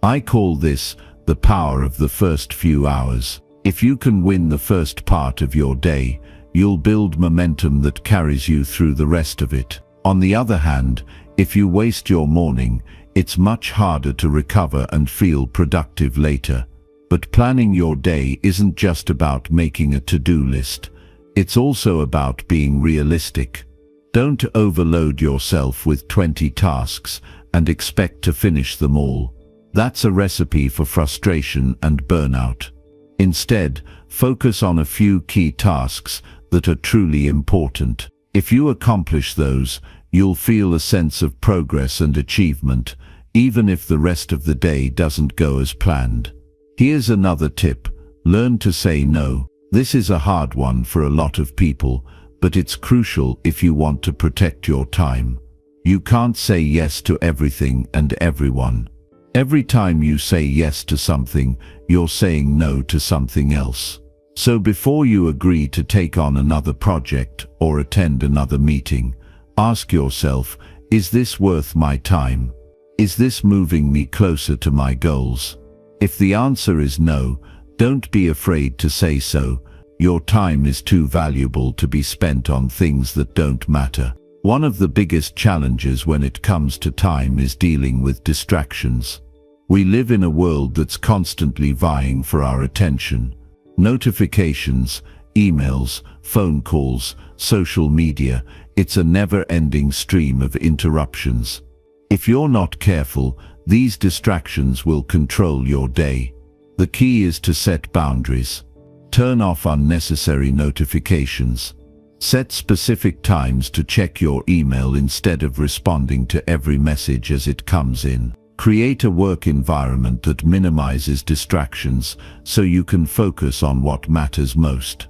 I call this the power of the first few hours. If you can win the first part of your day, you'll build momentum that carries you through the rest of it. On the other hand, if you waste your morning, it's much harder to recover and feel productive later. But planning your day isn't just about making a to-do list. It's also about being realistic. Don't overload yourself with 20 tasks and expect to finish them all. That's a recipe for frustration and burnout. Instead, focus on a few key tasks that are truly important. If you accomplish those, you'll feel a sense of progress and achievement, even if the rest of the day doesn't go as planned. Here's another tip: learn to say no. This is a hard one for a lot of people, but it's crucial if you want to protect your time. You can't say yes to everything and everyone. Every time you say yes to something, you're saying no to something else. So before you agree to take on another project or attend another meeting, ask yourself, is this worth my time? Is this moving me closer to my goals? If the answer is no, don't be afraid to say so. Your time is too valuable to be spent on things that don't matter. One of the biggest challenges when it comes to time is dealing with distractions. We live in a world that's constantly vying for our attention. Notifications, emails, phone calls, social media, it's a never-ending stream of interruptions. If you're not careful, these distractions will control your day. The key is to set boundaries. Turn off unnecessary notifications. Set specific times to check your email instead of responding to every message as it comes in. Create a work environment that minimizes distractions so you can focus on what matters most.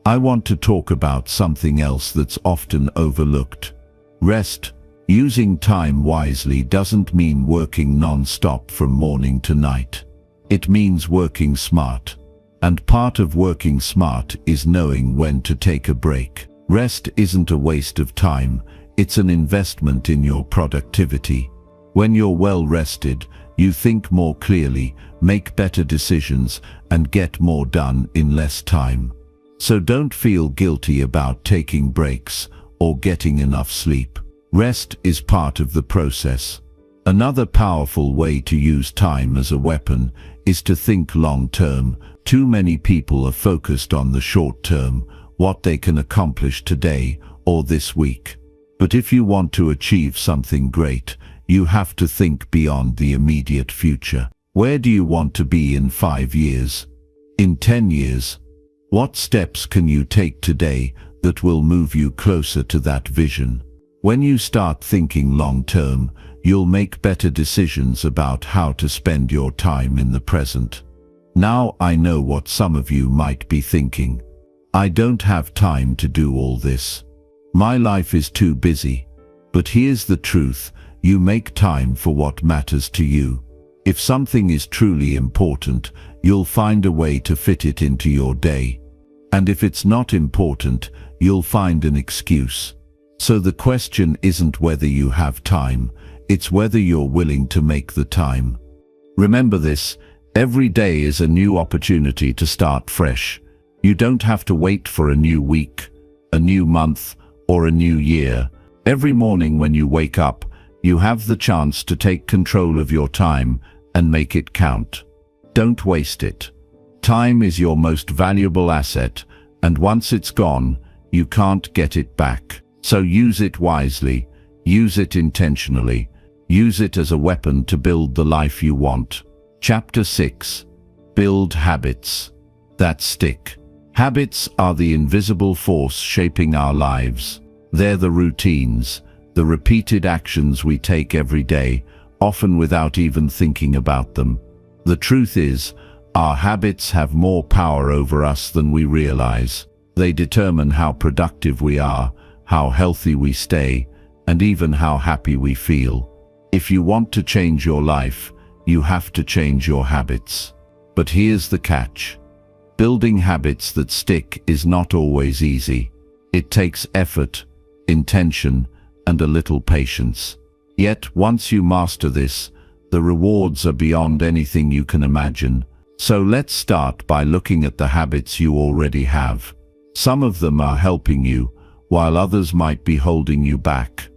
I want to talk about something else that's often overlooked: rest. Using time wisely doesn't mean working non-stop from morning to night. It means working smart. And part of working smart is knowing when to take a break. Rest isn't a waste of time, it's an investment in your productivity. When you're well rested, you think more clearly, make better decisions, and get more done in less time. So don't feel guilty about taking breaks or getting enough sleep. Rest is part of the process. Another powerful way to use time as a weapon is to think long-term. Too many people are focused on the short term, what they can accomplish today or this week. But if you want to achieve something great, you have to think beyond the immediate future. Where do you want to be in 5 years? In 10 years? What steps can you take today that will move you closer to that vision? When you start thinking long-term, you'll make better decisions about how to spend your time in the present. Now I know what some of you might be thinking. I don't have time to do all this. My life is too busy. But here's the truth: you make time for what matters to you. If something is truly important, you'll find a way to fit it into your day. And if it's not important, you'll find an excuse. So the question isn't whether you have time, it's whether you're willing to make the time. Remember this: every day is a new opportunity to start fresh. You don't have to wait for a new week, a new month, or a new year. Every morning when you wake up, you have the chance to take control of your time and make it count. Don't waste it. Time is your most valuable asset, and once it's gone, You can't get it back. So use it wisely, use it intentionally, use it as a weapon to build the life you want. Chapter 6. Build habits that stick. Habits are the invisible force shaping our lives. They're the routines, the repeated actions we take every day, often without even thinking about them. The truth is, our habits have more power over us than we realize. They determine how productive we are, how healthy we stay, and even how happy we feel. If you want to change your life, you have to change your habits. But here's the catch. Building habits that stick is not always easy. It takes effort, intention, and a little patience. Yet, once you master this, the rewards are beyond anything you can imagine. So let's start by looking at the habits you already have. Some of them are helping you, while others might be holding you back.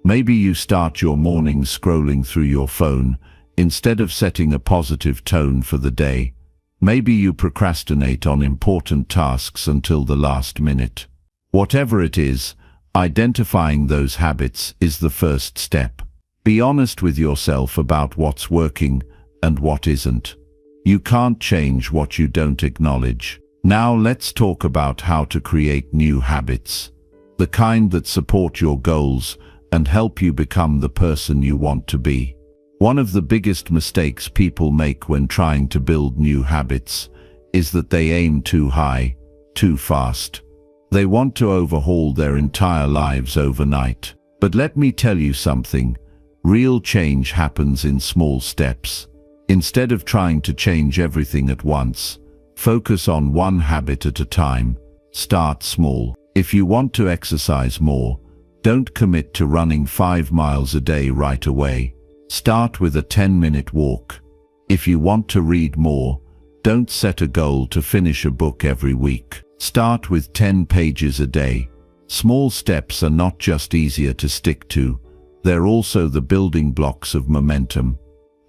Maybe you start your mornings scrolling through your phone, instead of setting a positive tone for the day. Maybe you procrastinate on important tasks until the last minute. Whatever it is, identifying those habits is the first step. Be honest with yourself about what's working and what isn't. You can't change what you don't acknowledge. Now let's talk about how to create new habits. The kind that support your goals and help you become the person you want to be. One of the biggest mistakes people make when trying to build new habits is that they aim too high, too fast. They want to overhaul their entire lives overnight. But let me tell you something. Real change happens in small steps. Instead of trying to change everything at once, focus on one habit at a time. Start small. If you want to exercise more, don't commit to running 5 miles a day right away. Start with a 10-minute walk. If you want to read more, don't set a goal to finish a book every week. Start with 10 pages a day. Small steps are not just easier to stick to, they're also the building blocks of momentum.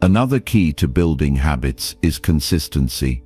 Another key to building habits is consistency.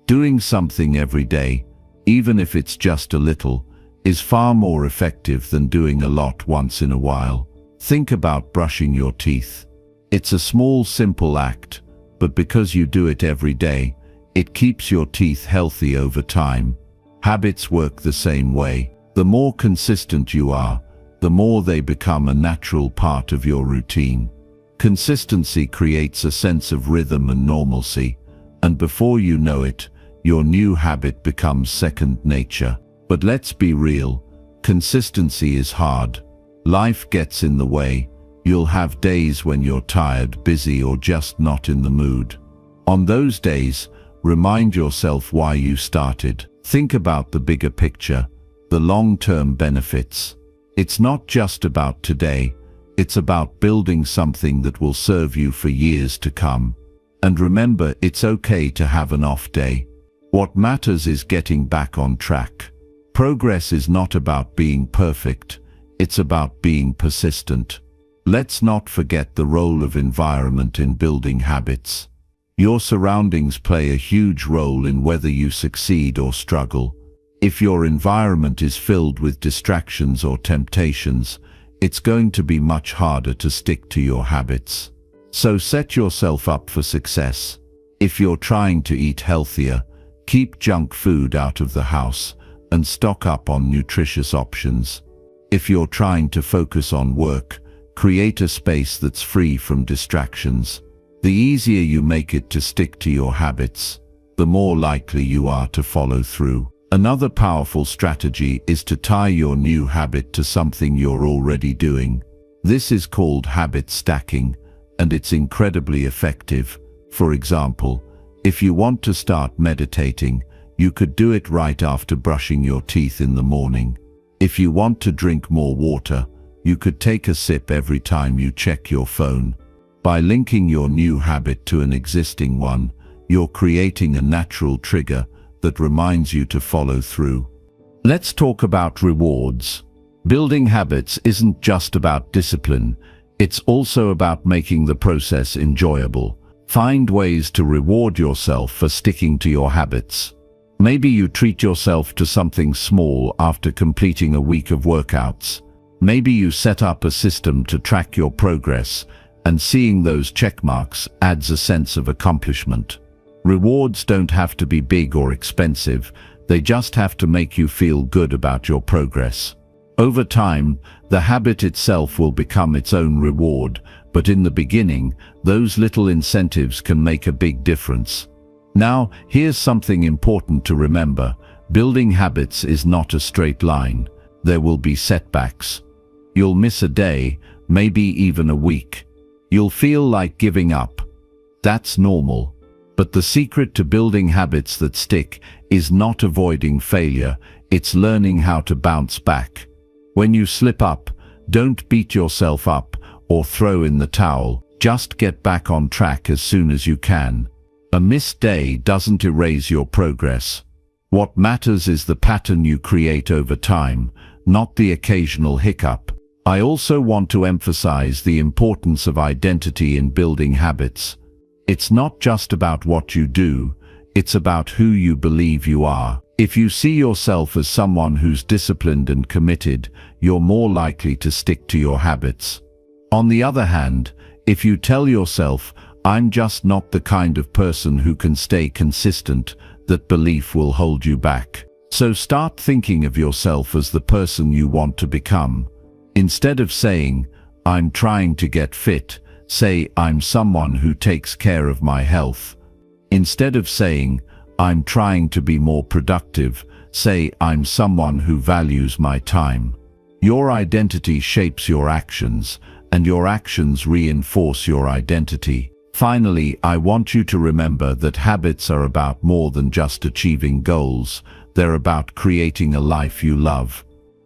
Doing something every day, even if it's just a little, is far more effective than doing a lot once in a while. Think about brushing your teeth. It's a small, simple act, but because you do it every day, it keeps your teeth healthy over time. Habits work the same way. The more consistent you are, the more they become a natural part of your routine. Consistency creates a sense of rhythm and normalcy, and before you know it, your new habit becomes second nature. But let's be real, consistency is hard. Life gets in the way. You'll have days when you're tired, busy, or just not in the mood. On those days, remind yourself why you started. Think about the bigger picture, the long-term benefits. It's not just about today, it's about building something that will serve you for years to come. And remember, it's okay to have an off day. What matters is getting back on track. Progress is not about being perfect, it's about being persistent. Let's not forget the role of environment in building habits. Your surroundings play a huge role in whether you succeed or struggle. If your environment is filled with distractions or temptations, it's going to be much harder to stick to your habits. So set yourself up for success. If you're trying to eat healthier, keep junk food out of the house and stock up on nutritious options. If you're trying to focus on work, create a space that's free from distractions. The easier you make it to stick to your habits, the more likely you are to follow through. Another powerful strategy is to tie your new habit to something you're already doing. This is called habit stacking, and it's incredibly effective. For example, if you want to start meditating, you could do it right after brushing your teeth in the morning. If you want to drink more water, you could take a sip every time you check your phone. By linking your new habit to an existing one, you're creating a natural trigger that reminds you to follow through. Let's talk about rewards. Building habits isn't just about discipline, it's also about making the process enjoyable. Find ways to reward yourself for sticking to your habits. Maybe you treat yourself to something small after completing a week of workouts. Maybe you set up a system to track your progress, and seeing those check marks adds a sense of accomplishment. Rewards don't have to be big or expensive, they just have to make you feel good about your progress. Over time, the habit itself will become its own reward, but in the beginning, those little incentives can make a big difference. Now, here's something important to remember. Building habits is not a straight line. There will be setbacks. You'll miss a day, maybe even a week. You'll feel like giving up. That's normal. But the secret to building habits that stick is not avoiding failure, it's learning how to bounce back. When you slip up, don't beat yourself up or throw in the towel. Just get back on track as soon as you can. A missed day doesn't erase your progress. What matters is the pattern you create over time, not the occasional hiccup. I also want to emphasize the importance of identity in building habits. It's not just about what you do, it's about who you believe you are. If you see yourself as someone who's disciplined and committed, you're more likely to stick to your habits. On the other hand, if you tell yourself, "I'm just not the kind of person who can stay consistent," that belief will hold you back. So start thinking of yourself as the person you want to become. Instead of saying, "I'm trying to get fit," say, "I'm someone who takes care of my health." Instead of saying, "I'm trying to be more productive," say, "I'm someone who values my time." Your identity shapes your actions, and your actions reinforce your identity. Finally, I want you to remember that habits are about more than just achieving goals. They're about creating a life you love.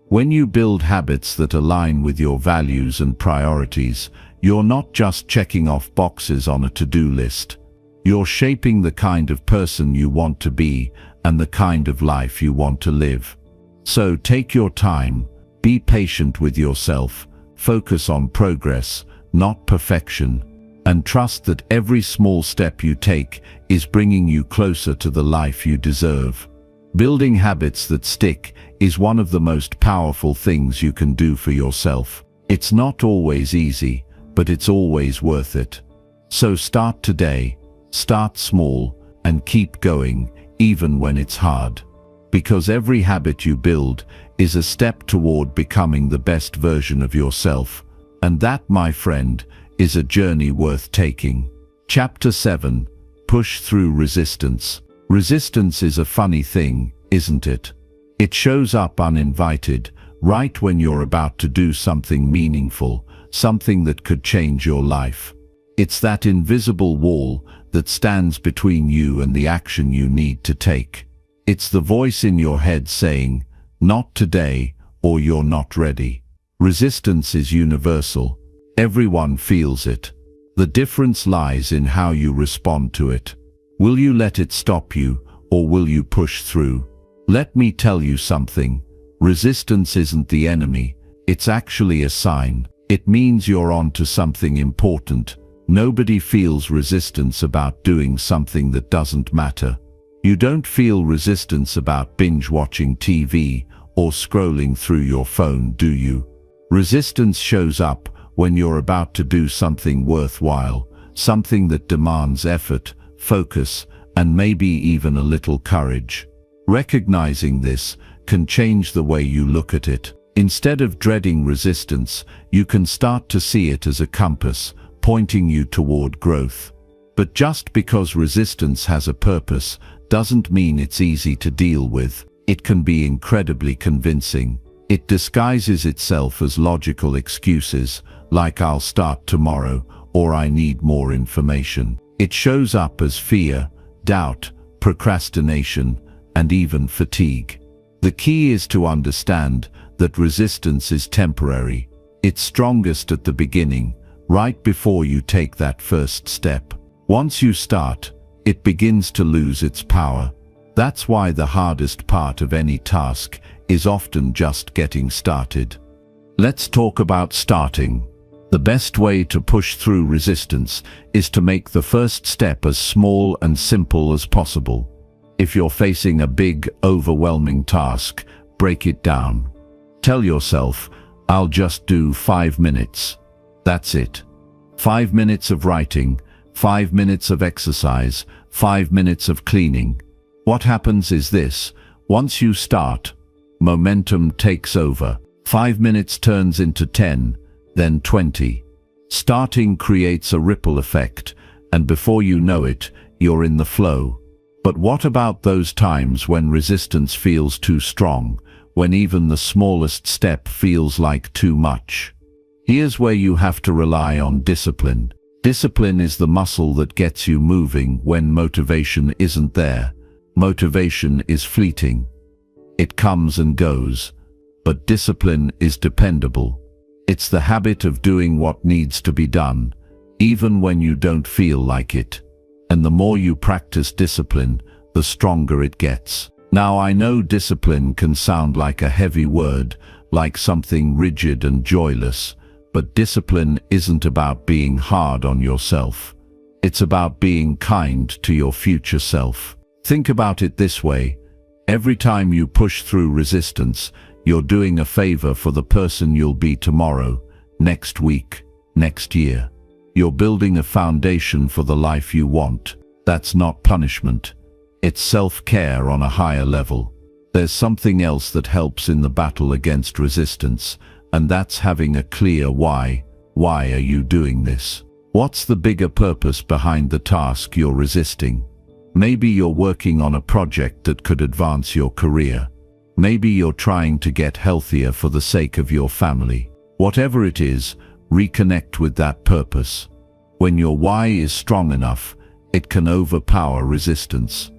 When you build habits that align with your values and priorities, you're not just checking off boxes on a to-do list. You're shaping the kind of person you want to be and the kind of life you want to live. So take your time, be patient with yourself, focus on progress, not perfection, and trust that every small step you take is bringing you closer to the life you deserve. Building habits that stick is one of the most powerful things you can do for yourself. It's not always easy, but it's always worth it. So start today, start small, and keep going, even when it's hard. Because every habit you build is a step toward becoming the best version of yourself. And that, my friend, is a journey worth taking. Chapter 7. Push through resistance. Resistance is a funny thing, isn't it? It shows up uninvited, right when you're about to do something meaningful, something that could change your life. It's that invisible wall that stands between you and the action you need to take. It's the voice in your head saying, "Not today," or "You're not ready." Resistance is universal. Everyone feels it. The difference lies in how you respond to it. Will you let it stop you, or will you push through? Let me tell you something. Resistance isn't the enemy. It's actually a sign. It means you're on to something important. Nobody feels resistance about doing something that doesn't matter. You don't feel resistance about binge-watching TV or scrolling through your phone, do you? Resistance shows up when you're about to do something worthwhile, something that demands effort, focus, and maybe even a little courage. Recognizing this can change the way you look at it. Instead of dreading resistance, you can start to see it as a compass, pointing you toward growth. But just because resistance has a purpose doesn't mean it's easy to deal with. It can be incredibly convincing. It disguises itself as logical excuses, like "I'll start tomorrow," or "I need more information." It shows up as fear, doubt, procrastination, and even fatigue. The key is to understand that resistance is temporary. It's strongest at the beginning, right before you take that first step. Once you start, it begins to lose its power. That's why the hardest part of any task is often just getting started. Let's talk about starting. The best way to push through resistance is to make the first step as small and simple as possible. If you're facing a big, overwhelming task, break it down. Tell yourself, I'll just do 5 minutes. That's it. 5 minutes of writing, 5 minutes of exercise, 5 minutes of cleaning. What happens is this: once you start, momentum takes over. 5 minutes turns into 10, then 20. Starting creates a ripple effect, and before you know it, you're in the flow. But what about those times when resistance feels too strong, when even the smallest step feels like too much? Here's where you have to rely on discipline. Discipline is the muscle that gets you moving when motivation isn't there. Motivation is fleeting. It comes and goes. But discipline is dependable. It's the habit of doing what needs to be done, even when you don't feel like it. And the more you practice discipline, the stronger it gets. Now, I know discipline can sound like a heavy word, like something rigid and joyless, but discipline isn't about being hard on yourself. It's about being kind to your future self. Think about it this way: every time you push through resistance, you're doing a favor for the person you'll be tomorrow, next week, next year. You're building a foundation for the life you want. That's not punishment. It's self-care on a higher level. There's something else that helps in the battle against resistance, and that's having a clear why. Why are you doing this? What's the bigger purpose behind the task you're resisting? Maybe you're working on a project that could advance your career. Maybe you're trying to get healthier for the sake of your family. Whatever it is, reconnect with that purpose. When your why is strong enough, it can overpower resistance.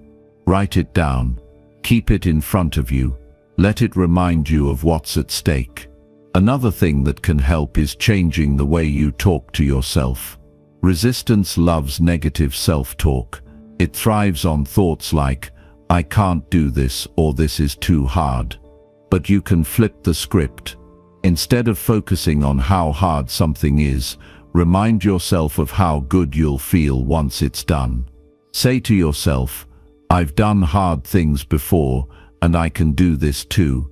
Write it down. Keep it in front of you. Let it remind you of what's at stake. Another thing that can help is changing the way you talk to yourself. Resistance loves negative self-talk. It thrives on thoughts like, I can't do this, or this is too hard. But you can flip the script. Instead of focusing on how hard something is, remind yourself of how good you'll feel once it's done. Say to yourself, I've done hard things before, and I can do this too.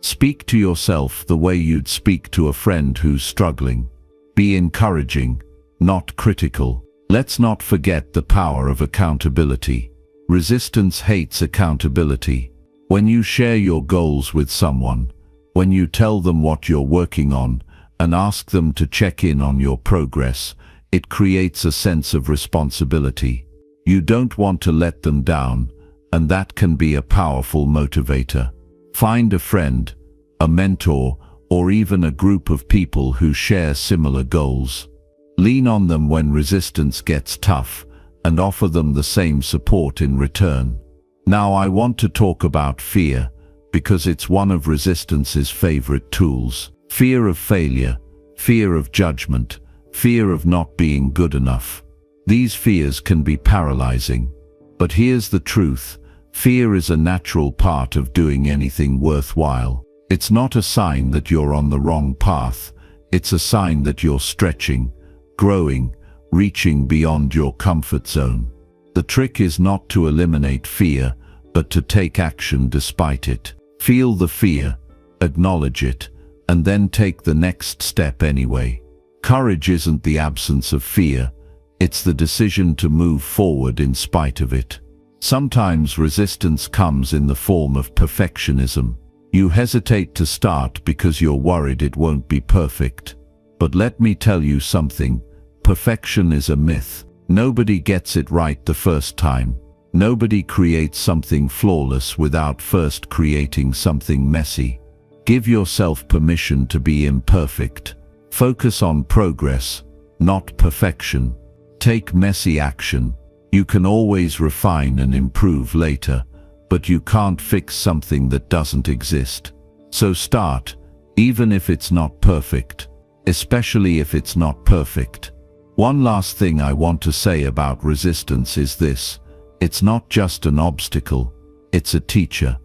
Speak to yourself the way you'd speak to a friend who's struggling. Be encouraging, not critical. Let's not forget the power of accountability. Resistance hates accountability. When you share your goals with someone, when you tell them what you're working on and ask them to check in on your progress, it creates a sense of responsibility. You don't want to let them down, and that can be a powerful motivator. Find a friend, a mentor, or even a group of people who share similar goals. Lean on them when resistance gets tough, and offer them the same support in return. Now I want to talk about fear, because it's one of resistance's favorite tools. Fear of failure, fear of judgment, fear of not being good enough. These fears can be paralyzing. But here's the truth: fear is a natural part of doing anything worthwhile. It's not a sign that you're on the wrong path. It's a sign that you're stretching, growing, reaching beyond your comfort zone. The trick is not to eliminate fear, but to take action despite it. Feel the fear, acknowledge it, and then take the next step anyway. Courage isn't the absence of fear, it's the decision to move forward in spite of it. Sometimes resistance comes in the form of perfectionism. You hesitate to start because you're worried it won't be perfect. But let me tell you something: perfection is a myth. Nobody gets it right the first time. Nobody creates something flawless without first creating something messy. Give yourself permission to be imperfect. Focus on progress, not perfection. Take messy action. You can always refine and improve later, but you can't fix something that doesn't exist. So start, even if it's not perfect, especially if it's not perfect. One last thing I want to say about resistance is this: it's not just an obstacle, it's a teacher.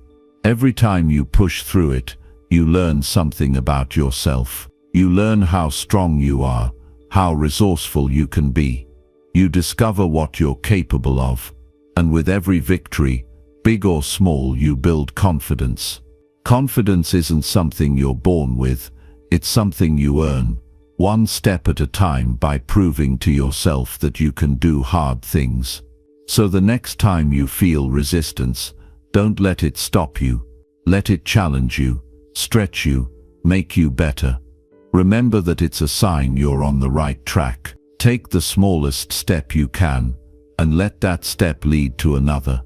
Every time you push through it, you learn something about yourself. You learn how strong you are, how resourceful you can be. You discover what you're capable of, and with every victory, Big or small, you build confidence. Confidence isn't something you're born with, it's something you earn, one step at a time, by proving to yourself that you can do hard things. So the next time you feel resistance, don't let it stop you. Let it challenge you, stretch you, make you better. Remember that it's a sign you're on the right track. Take the smallest step you can, and let that step lead to another.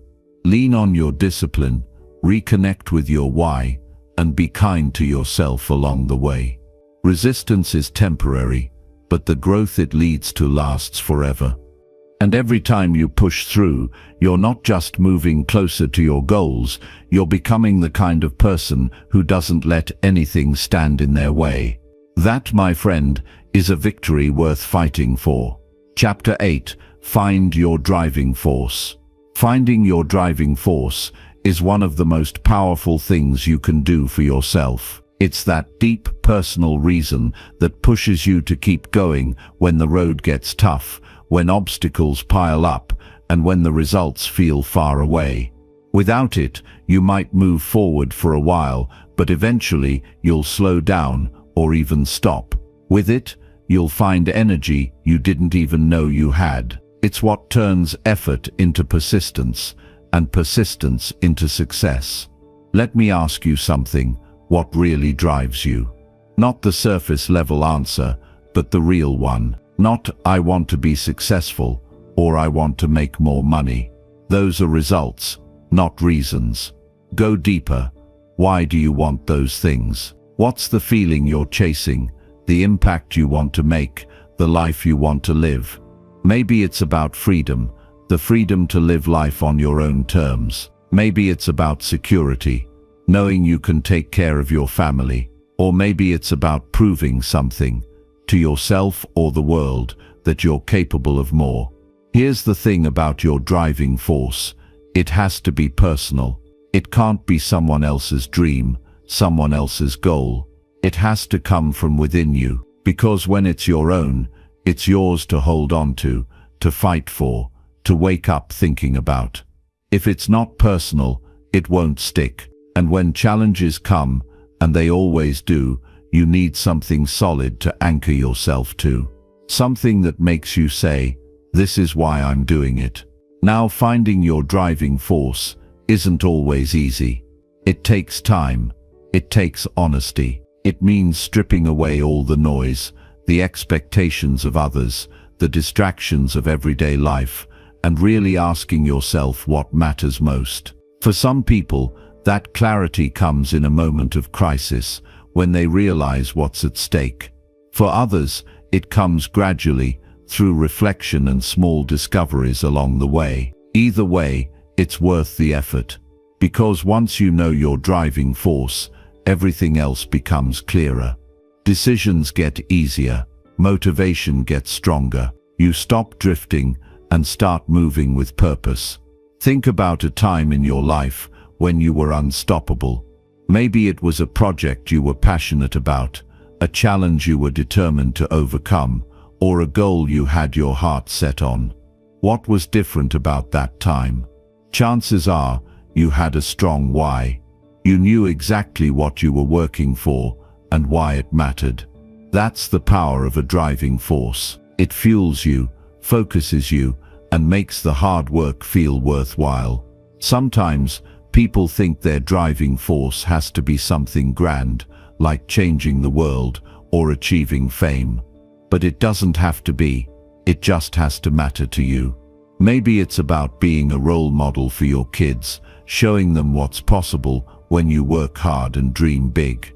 Lean on your discipline, reconnect with your why, and be kind to yourself along the way. Resistance is temporary, but the growth it leads to lasts forever. And every time you push through, you're not just moving closer to your goals, you're becoming the kind of person who doesn't let anything stand in their way. That, my friend, is a victory worth fighting for. Chapter 8. Find your driving force. Finding your driving force is one of the most powerful things you can do for yourself. It's that deep personal reason that pushes you to keep going when the road gets tough, when obstacles pile up, and when the results feel far away. Without it, you might move forward for a while, but eventually you'll slow down or even stop. With it, you'll find energy you didn't even know you had. It's what turns effort into persistence, and persistence into success. Let me ask you something. What really drives you? Not the surface level answer, but the real one. Not, I want to be successful, or I want to make more money. Those are results, not reasons. Go deeper. Why do you want those things? What's the feeling you're chasing, the impact you want to make, the life you want to live? Maybe it's about freedom, the freedom to live life on your own terms. Maybe it's about security, knowing you can take care of your family. Or maybe it's about proving something, to yourself or the world, that you're capable of more. Here's the thing about your driving force. It has to be personal. It can't be someone else's dream, someone else's goal. It has to come from within you, because when it's your own, it's yours to hold on to fight for, to wake up thinking about. If it's not personal, it won't stick. And when challenges come, and they always do, you need something solid to anchor yourself to. Something that makes you say, this is why I'm doing it. Now, finding your driving force isn't always easy. It takes time. It takes honesty. It means stripping away all the noise, the expectations of others, the distractions of everyday life, and really asking yourself what matters most. For some people, that clarity comes in a moment of crisis, when they realize what's at stake. For others, it comes gradually, through reflection and small discoveries along the way. Either way, it's worth the effort. Because once you know your driving force, everything else becomes clearer. Decisions get easier, motivation gets stronger. You stop drifting and start moving with purpose. Think about a time in your life when you were unstoppable. Maybe it was a project you were passionate about, a challenge you were determined to overcome, or a goal you had your heart set on. What was different about that time? Chances are you had a strong why. You knew exactly what you were working for and why it mattered. That's the power of a driving force. It fuels you, focuses you, and makes the hard work feel worthwhile. Sometimes, people think their driving force has to be something grand, like changing the world or achieving fame. But it doesn't have to be. It just has to matter to you. Maybe it's about being a role model for your kids, showing them what's possible when you work hard and dream big.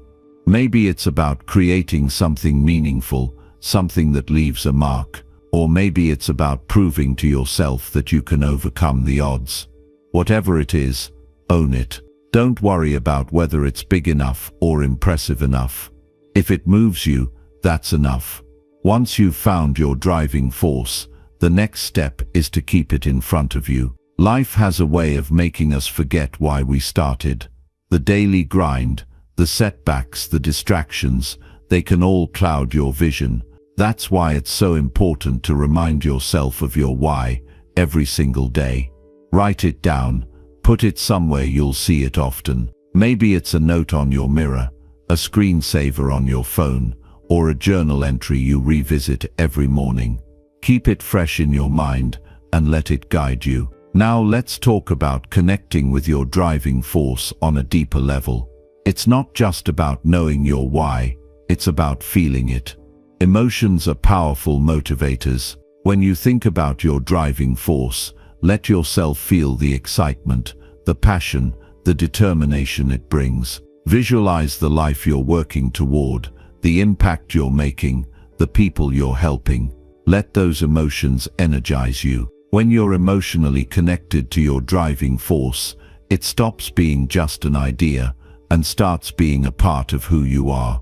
Maybe it's about creating something meaningful, something that leaves a mark. Or maybe it's about proving to yourself that you can overcome the odds. Whatever it is, own it. Don't worry about whether it's big enough or impressive enough. If it moves you, that's enough. Once you've found your driving force, the next step is to keep it in front of you. Life has a way of making us forget why we started. The daily grind, the setbacks, the distractions, they can all cloud your vision. That's why it's so important to remind yourself of your why every single day. Write it down, Put it somewhere you'll see it often. Maybe it's a note on your mirror, a screensaver on your phone, or a journal entry you revisit every morning. Keep it fresh in your mind and let it guide you. Now let's talk about connecting with your driving force on a deeper level. It's not just about knowing your why, it's about feeling it. Emotions are powerful motivators. When you think about your driving force, let yourself feel the excitement, the passion, the determination it brings. Visualize the life you're working toward, the impact you're making, the people you're helping. Let those emotions energize you. When you're emotionally connected to your driving force, it stops being just an idea and starts being a part of who you are.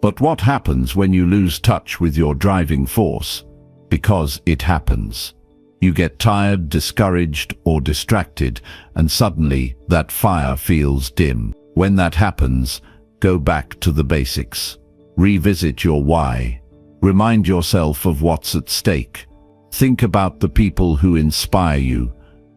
But what happens when you lose touch with your driving force? Because it happens. You get tired, discouraged, or distracted, and suddenly that fire feels dim. When that happens, go back to the basics. Revisit your why. Remind yourself of what's at stake. Think about the people who inspire you,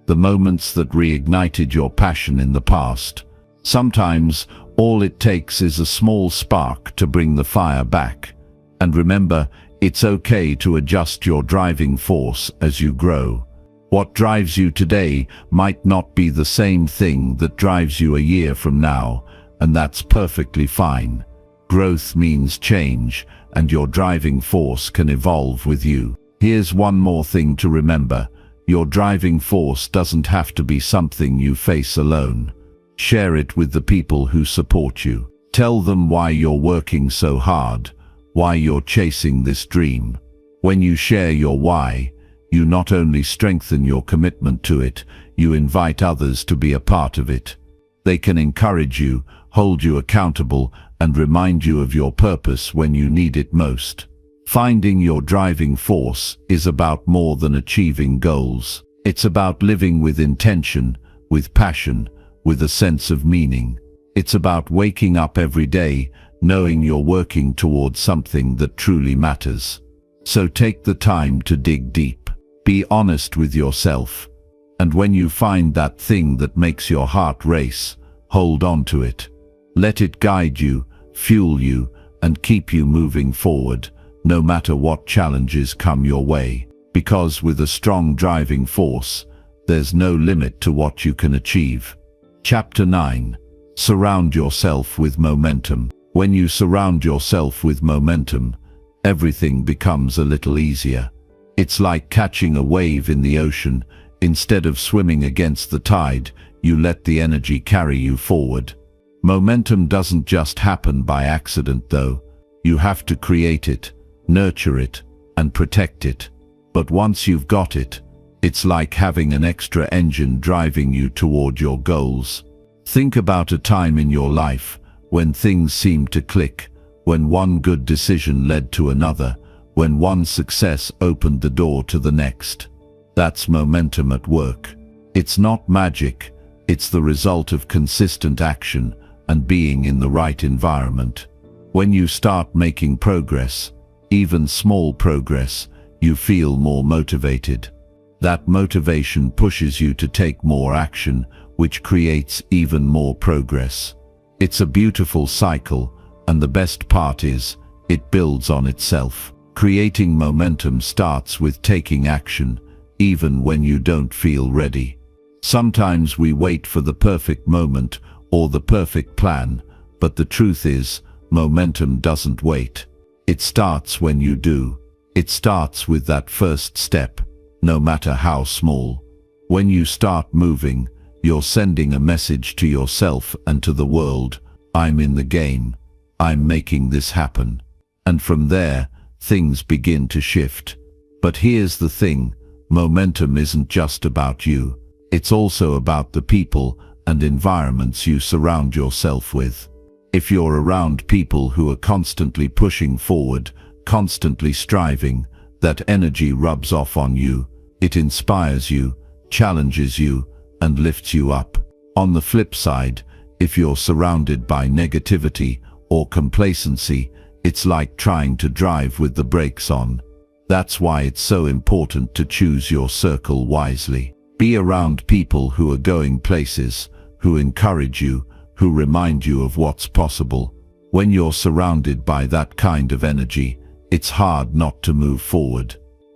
the moments that reignited your passion in the past. Sometimes, all it takes is a small spark to bring the fire back. And remember, it's okay to adjust your driving force as you grow. What drives you today might not be the same thing that drives you a year from now, and that's perfectly fine. Growth means change, and your driving force can evolve with you. Here's one more thing to remember. Your driving force doesn't have to be something you face alone. Share it with the people who support you. Tell them why you're working so hard, why you're chasing this dream. When you share your why, you not only strengthen your commitment to it, you invite others to be a part of it. They can encourage you, hold you accountable, and remind you of your purpose when you need it most. Finding your driving force is about more than achieving goals. It's about living with intention, with passion, with a sense of meaning. It's about waking up every day, knowing you're working towards something that truly matters. So take the time to dig deep. Be honest with yourself. And when you find that thing that makes your heart race, hold on to it. Let it guide you, fuel you, and keep you moving forward, no matter what challenges come your way. Because with a strong driving force, there's no limit to what you can achieve. Chapter 9. Surround yourself with momentum. When you surround yourself with momentum, everything becomes a little easier. It's like catching a wave in the ocean. Instead of swimming against the tide, you let the energy carry you forward. Momentum doesn't just happen by accident though. You have to create it, nurture it, and protect it. But once you've got it, it's like having an extra engine driving you toward your goals. Think about a time in your life when things seemed to click, when one good decision led to another, when one success opened the door to the next. That's momentum at work. It's not magic, it's the result of consistent action and being in the right environment. When you start making progress, even small progress, you feel more motivated. That motivation pushes you to take more action, which creates even more progress. It's a beautiful cycle, and the best part is, it builds on itself. Creating momentum starts with taking action, even when you don't feel ready. Sometimes we wait for the perfect moment or the perfect plan, but the truth is, momentum doesn't wait. It starts when you do. It starts with that first step, no matter how small. When you start moving, you're sending a message to yourself and to the world. I'm in the game. I'm making this happen. And from there, things begin to shift. But here's the thing, momentum isn't just about you. It's also about the people and environments you surround yourself with. If you're around people who are constantly pushing forward, constantly striving, that energy rubs off on you. It inspires you, challenges you, and lifts you up. On the flip side, if you're surrounded by negativity or complacency, it's like trying to drive with the brakes on. That's why it's so important to choose your circle wisely. Be around people who are going places, who encourage you, who remind you of what's possible. When you're surrounded by that kind of energy, it's hard not to move forward.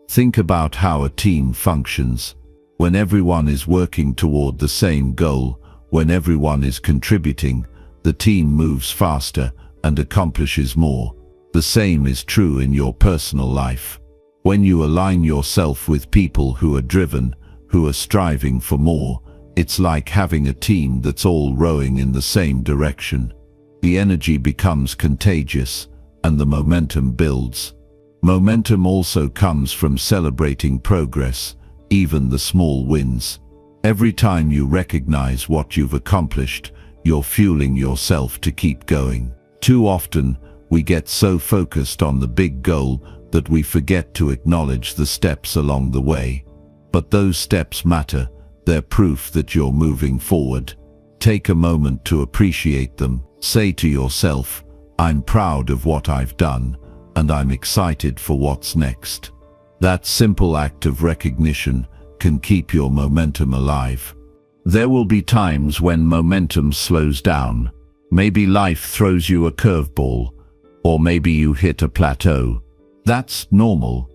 Think about how a team functions. When everyone is working toward the same goal, when everyone is contributing, the team moves faster and accomplishes more. The same is true in your personal life. When you align yourself with people who are driven, who are striving for more, it's like having a team that's all rowing in the same direction. The energy becomes contagious, and the momentum builds. Momentum also comes from celebrating progress, even the small wins. Every time you recognize what you've accomplished, you're fueling yourself to keep going. Too often, we get so focused on the big goal that we forget to acknowledge the steps along the way. But those steps matter. They're proof that you're moving forward. Take a moment to appreciate them. Say to yourself, I'm proud of what I've done, and I'm excited for what's next. That simple act of recognition can keep your momentum alive. There will be times when momentum slows down. Maybe life throws you a curveball, or maybe you hit a plateau. That's normal.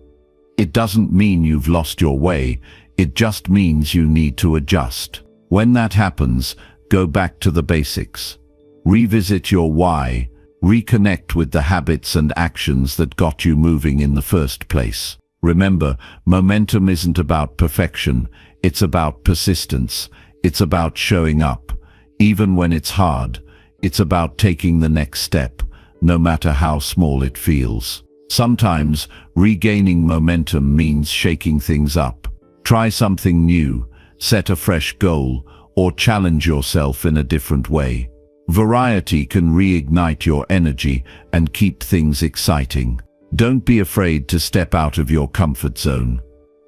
It doesn't mean you've lost your way, it just means you need to adjust. When that happens, go back to the basics. Revisit your why, reconnect with the habits and actions that got you moving in the first place. Remember, momentum isn't about perfection, it's about persistence. It's about showing up, even when it's hard. It's about taking the next step, no matter how small it feels. Sometimes, regaining momentum means shaking things up. Try something new, set a fresh goal, or challenge yourself in a different way. Variety can reignite your energy and keep things exciting. Don't be afraid to step out of your comfort zone.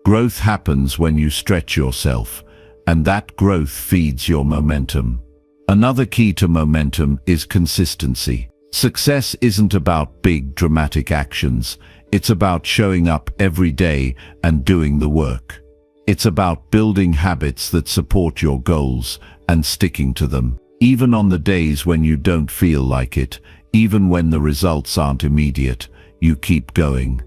Growth happens when you stretch yourself, and that growth feeds your momentum. Another key to momentum is consistency. Success isn't about big dramatic actions. It's about showing up every day and doing the work. It's about building habits that support your goals and sticking to them. Even on the days when you don't feel like it, even when the results aren't immediate, you keep going.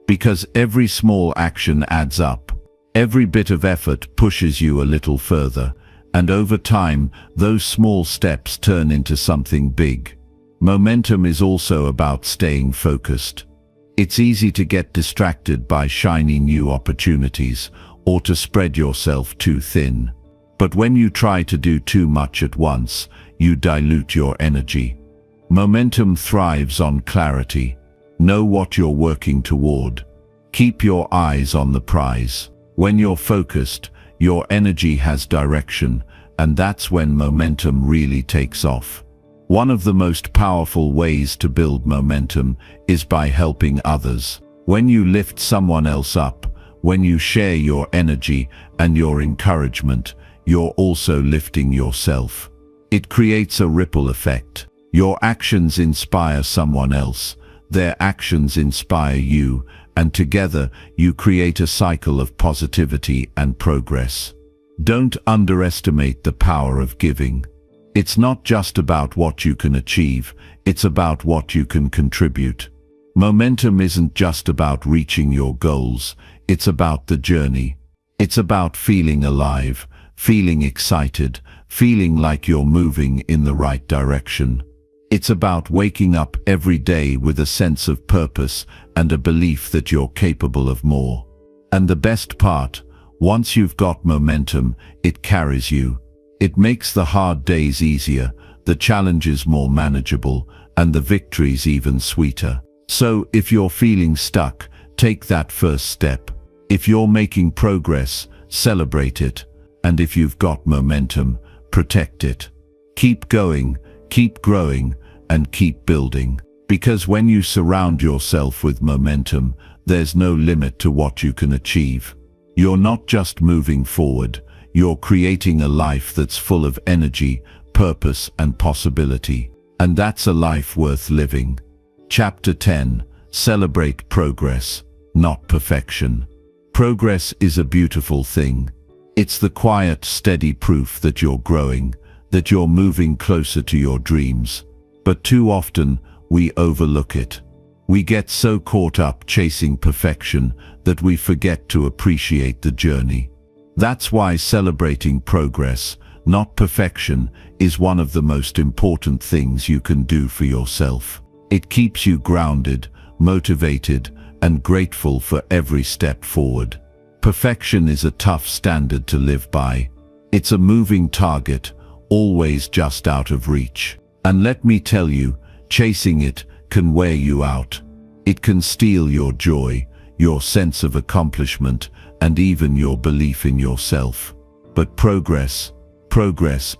Because every small action adds up. Every bit of effort pushes you a little further, and over time, those small steps turn into something big. Momentum is also about staying focused. It's easy to get distracted by shiny new opportunities, or to spread yourself too thin. But when you try to do too much at once, you dilute your energy. Momentum thrives on clarity. Know what you're working toward. Keep your eyes on the prize. When you're focused, your energy has direction, and that's when momentum really takes off. One of the most powerful ways to build momentum is by helping others. When you lift someone else up, when you share your energy and your encouragement, you're also lifting yourself. It creates a ripple effect. Your actions inspire someone else, their actions inspire you, and together you create a cycle of positivity and progress. Don't underestimate the power of giving. It's not just about what you can achieve, it's about what you can contribute. Momentum isn't just about reaching your goals, it's about the journey. It's about feeling alive, feeling excited, feeling like you're moving in the right direction. It's about waking up every day with a sense of purpose and a belief that you're capable of more. And the best part, once you've got momentum, it carries you. It makes the hard days easier, the challenges more manageable, and the victories even sweeter. So if you're feeling stuck, take that first step. If you're making progress, celebrate it. And if you've got momentum, protect it. Keep going, keep growing, and keep building. Because when you surround yourself with momentum, there's no limit to what you can achieve. You're not just moving forward, you're creating a life that's full of energy, purpose, and possibility. And that's a life worth living. Chapter 10. Celebrate progress, not perfection. Progress is a beautiful thing. It's the quiet, steady proof that you're growing, that you're moving closer to your dreams. But too often, we overlook it. We get so caught up chasing perfection that we forget to appreciate the journey. That's why celebrating progress, not perfection, is one of the most important things you can do for yourself. It keeps you grounded, motivated, and grateful for every step forward. Perfection is a tough standard to live by. It's a moving target, always just out of reach. And let me tell you, chasing it can wear you out. It can steal your joy, your sense of accomplishment, and even your belief in yourself. But progress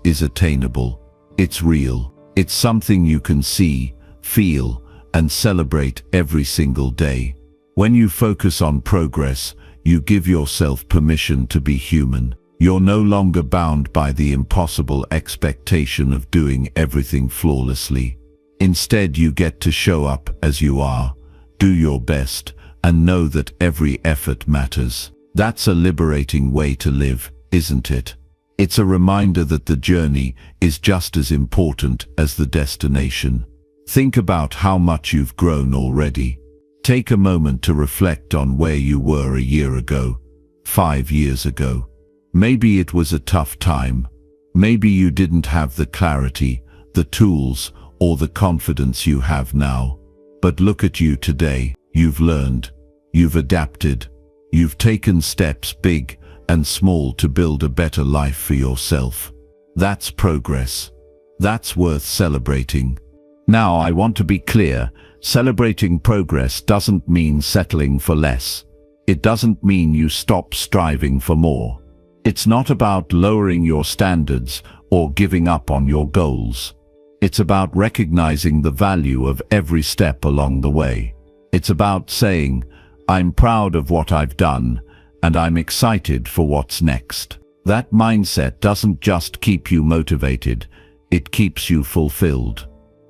is attainable. It's real. It's something you can see, feel, and celebrate every single day. When you focus on progress, you give yourself permission to be human. You're no longer bound by the impossible expectation of doing everything flawlessly. Instead, you get to show up as you are, do your best, and know that every effort matters. That's a liberating way to live, isn't it? It's a reminder that the journey is just as important as the destination. Think about how much you've grown already. Take a moment to reflect on where you were a year ago, 5 years ago. Maybe it was a tough time. Maybe you didn't have the clarity, the tools, or the confidence you have now. But look at you today. You've learned, you've adapted, you've taken steps big and small to build a better life for yourself. That's progress. That's worth celebrating. Now, I want to be clear. Celebrating progress doesn't mean settling for less. It doesn't mean you stop striving for more. It's not about lowering your standards or giving up on your goals. It's about recognizing the value of every step along the way. It's about saying, I'm proud of what I've done, and I'm excited for what's next. That mindset doesn't just keep you motivated, it keeps you fulfilled.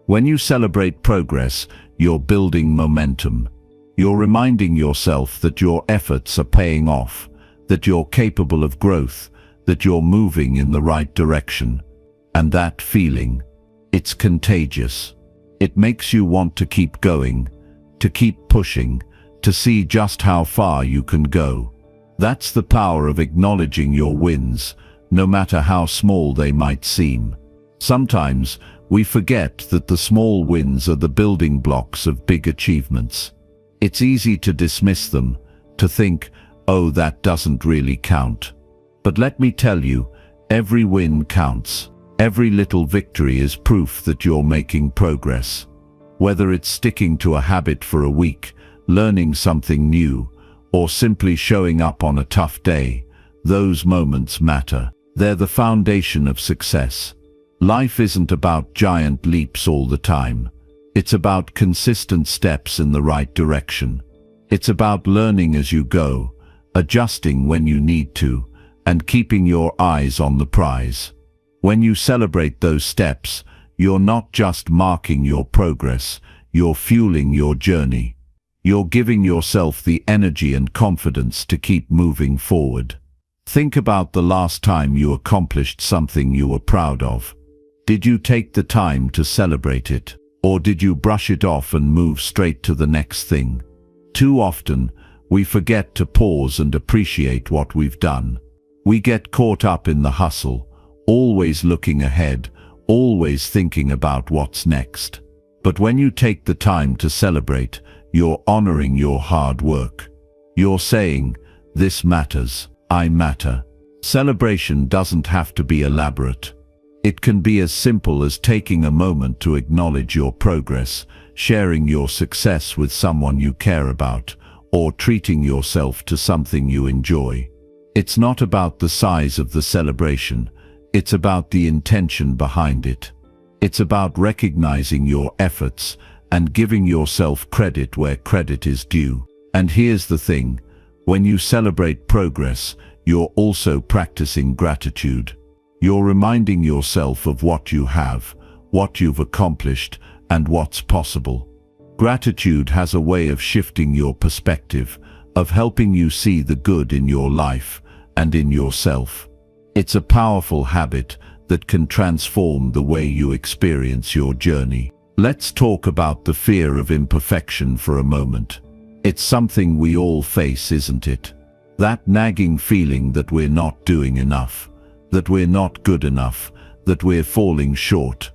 When you celebrate progress, you're building momentum. You're reminding yourself that your efforts are paying off, that you're capable of growth, that you're moving in the right direction. And that feeling, it's contagious. It makes you want to keep going, to keep pushing, to see just how far you can go. That's the power of acknowledging your wins, no matter how small they might seem. Sometimes we forget that the small wins are the building blocks of big achievements. It's easy to dismiss them, to think, oh, that doesn't really count. But let me tell you, every win counts. Every little victory is proof that you're making progress. Whether it's sticking to a habit for a week, learning something new, or simply showing up on a tough day, those moments matter. They're the foundation of success. Life isn't about giant leaps all the time. It's about consistent steps in the right direction. It's about learning as you go, adjusting when you need to, and keeping your eyes on the prize. When you celebrate those steps, you're not just marking your progress, you're fueling your journey. You're giving yourself the energy and confidence to keep moving forward. Think about the last time you accomplished something you were proud of. Did you take the time to celebrate it, or did you brush it off and move straight to the next thing? Too often, we forget to pause and appreciate what we've done. We get caught up in the hustle, always looking ahead, always thinking about what's next. But when you take the time to celebrate, you're honoring your hard work. You're saying, this matters, I matter. Celebration doesn't have to be elaborate. It can be as simple as taking a moment to acknowledge your progress, sharing your success with someone you care about, or treating yourself to something you enjoy. It's not about the size of the celebration, it's about the intention behind it. It's about recognizing your efforts and giving yourself credit where credit is due. And here's the thing, when you celebrate progress, you're also practicing gratitude. You're reminding yourself of what you have, what you've accomplished, and what's possible. Gratitude has a way of shifting your perspective, of helping you see the good in your life, and in yourself. It's a powerful habit that can transform the way you experience your journey. Let's talk about the fear of imperfection for a moment. It's something we all face, isn't it? That nagging feeling that we're not doing enough, that we're not good enough, that we're falling short.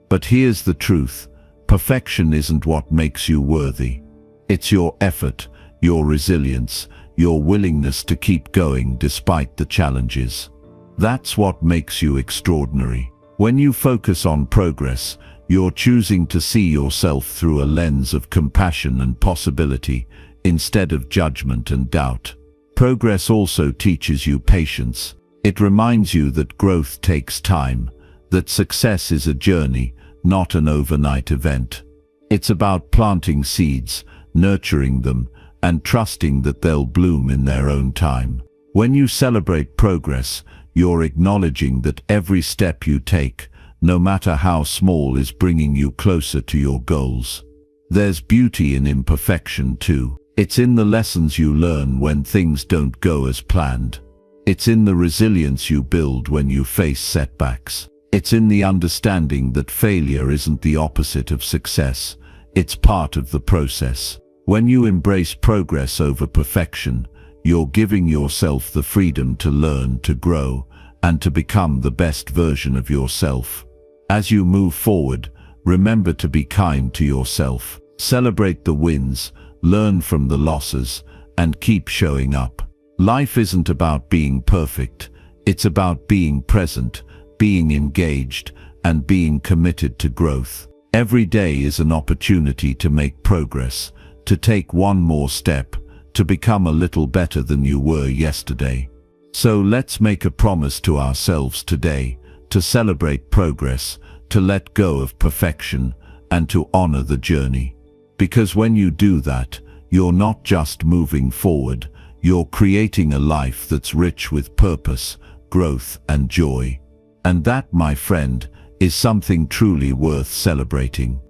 But here's the truth: perfection isn't what makes you worthy. It's your effort, your resilience, your willingness to keep going despite the challenges. That's what makes you extraordinary. When you focus on progress, you're choosing to see yourself through a lens of compassion and possibility instead of judgment and doubt. Progress also teaches you patience. It reminds you that growth takes time, that success is a journey, not an overnight event. It's about planting seeds, nurturing them, and trusting that they'll bloom in their own time. When you celebrate progress, you're acknowledging that every step you take, no matter how small, is bringing you closer to your goals. There's beauty in imperfection too. It's in the lessons you learn when things don't go as planned. It's in the resilience you build when you face setbacks. It's in the understanding that failure isn't the opposite of success. It's part of the process. When you embrace progress over perfection, you're giving yourself the freedom to learn, to grow, and to become the best version of yourself. As you move forward, remember to be kind to yourself. Celebrate the wins, learn from the losses, and keep showing up. Life isn't about being perfect. It's about being present, being engaged, and being committed to growth. Every day is an opportunity to make progress, to take one more step, to become a little better than you were yesterday. So let's make a promise to ourselves today, to celebrate progress, to let go of perfection, and to honor the journey. Because when you do that, you're not just moving forward, you're creating a life that's rich with purpose, growth, and joy. And that, my friend, is something truly worth celebrating.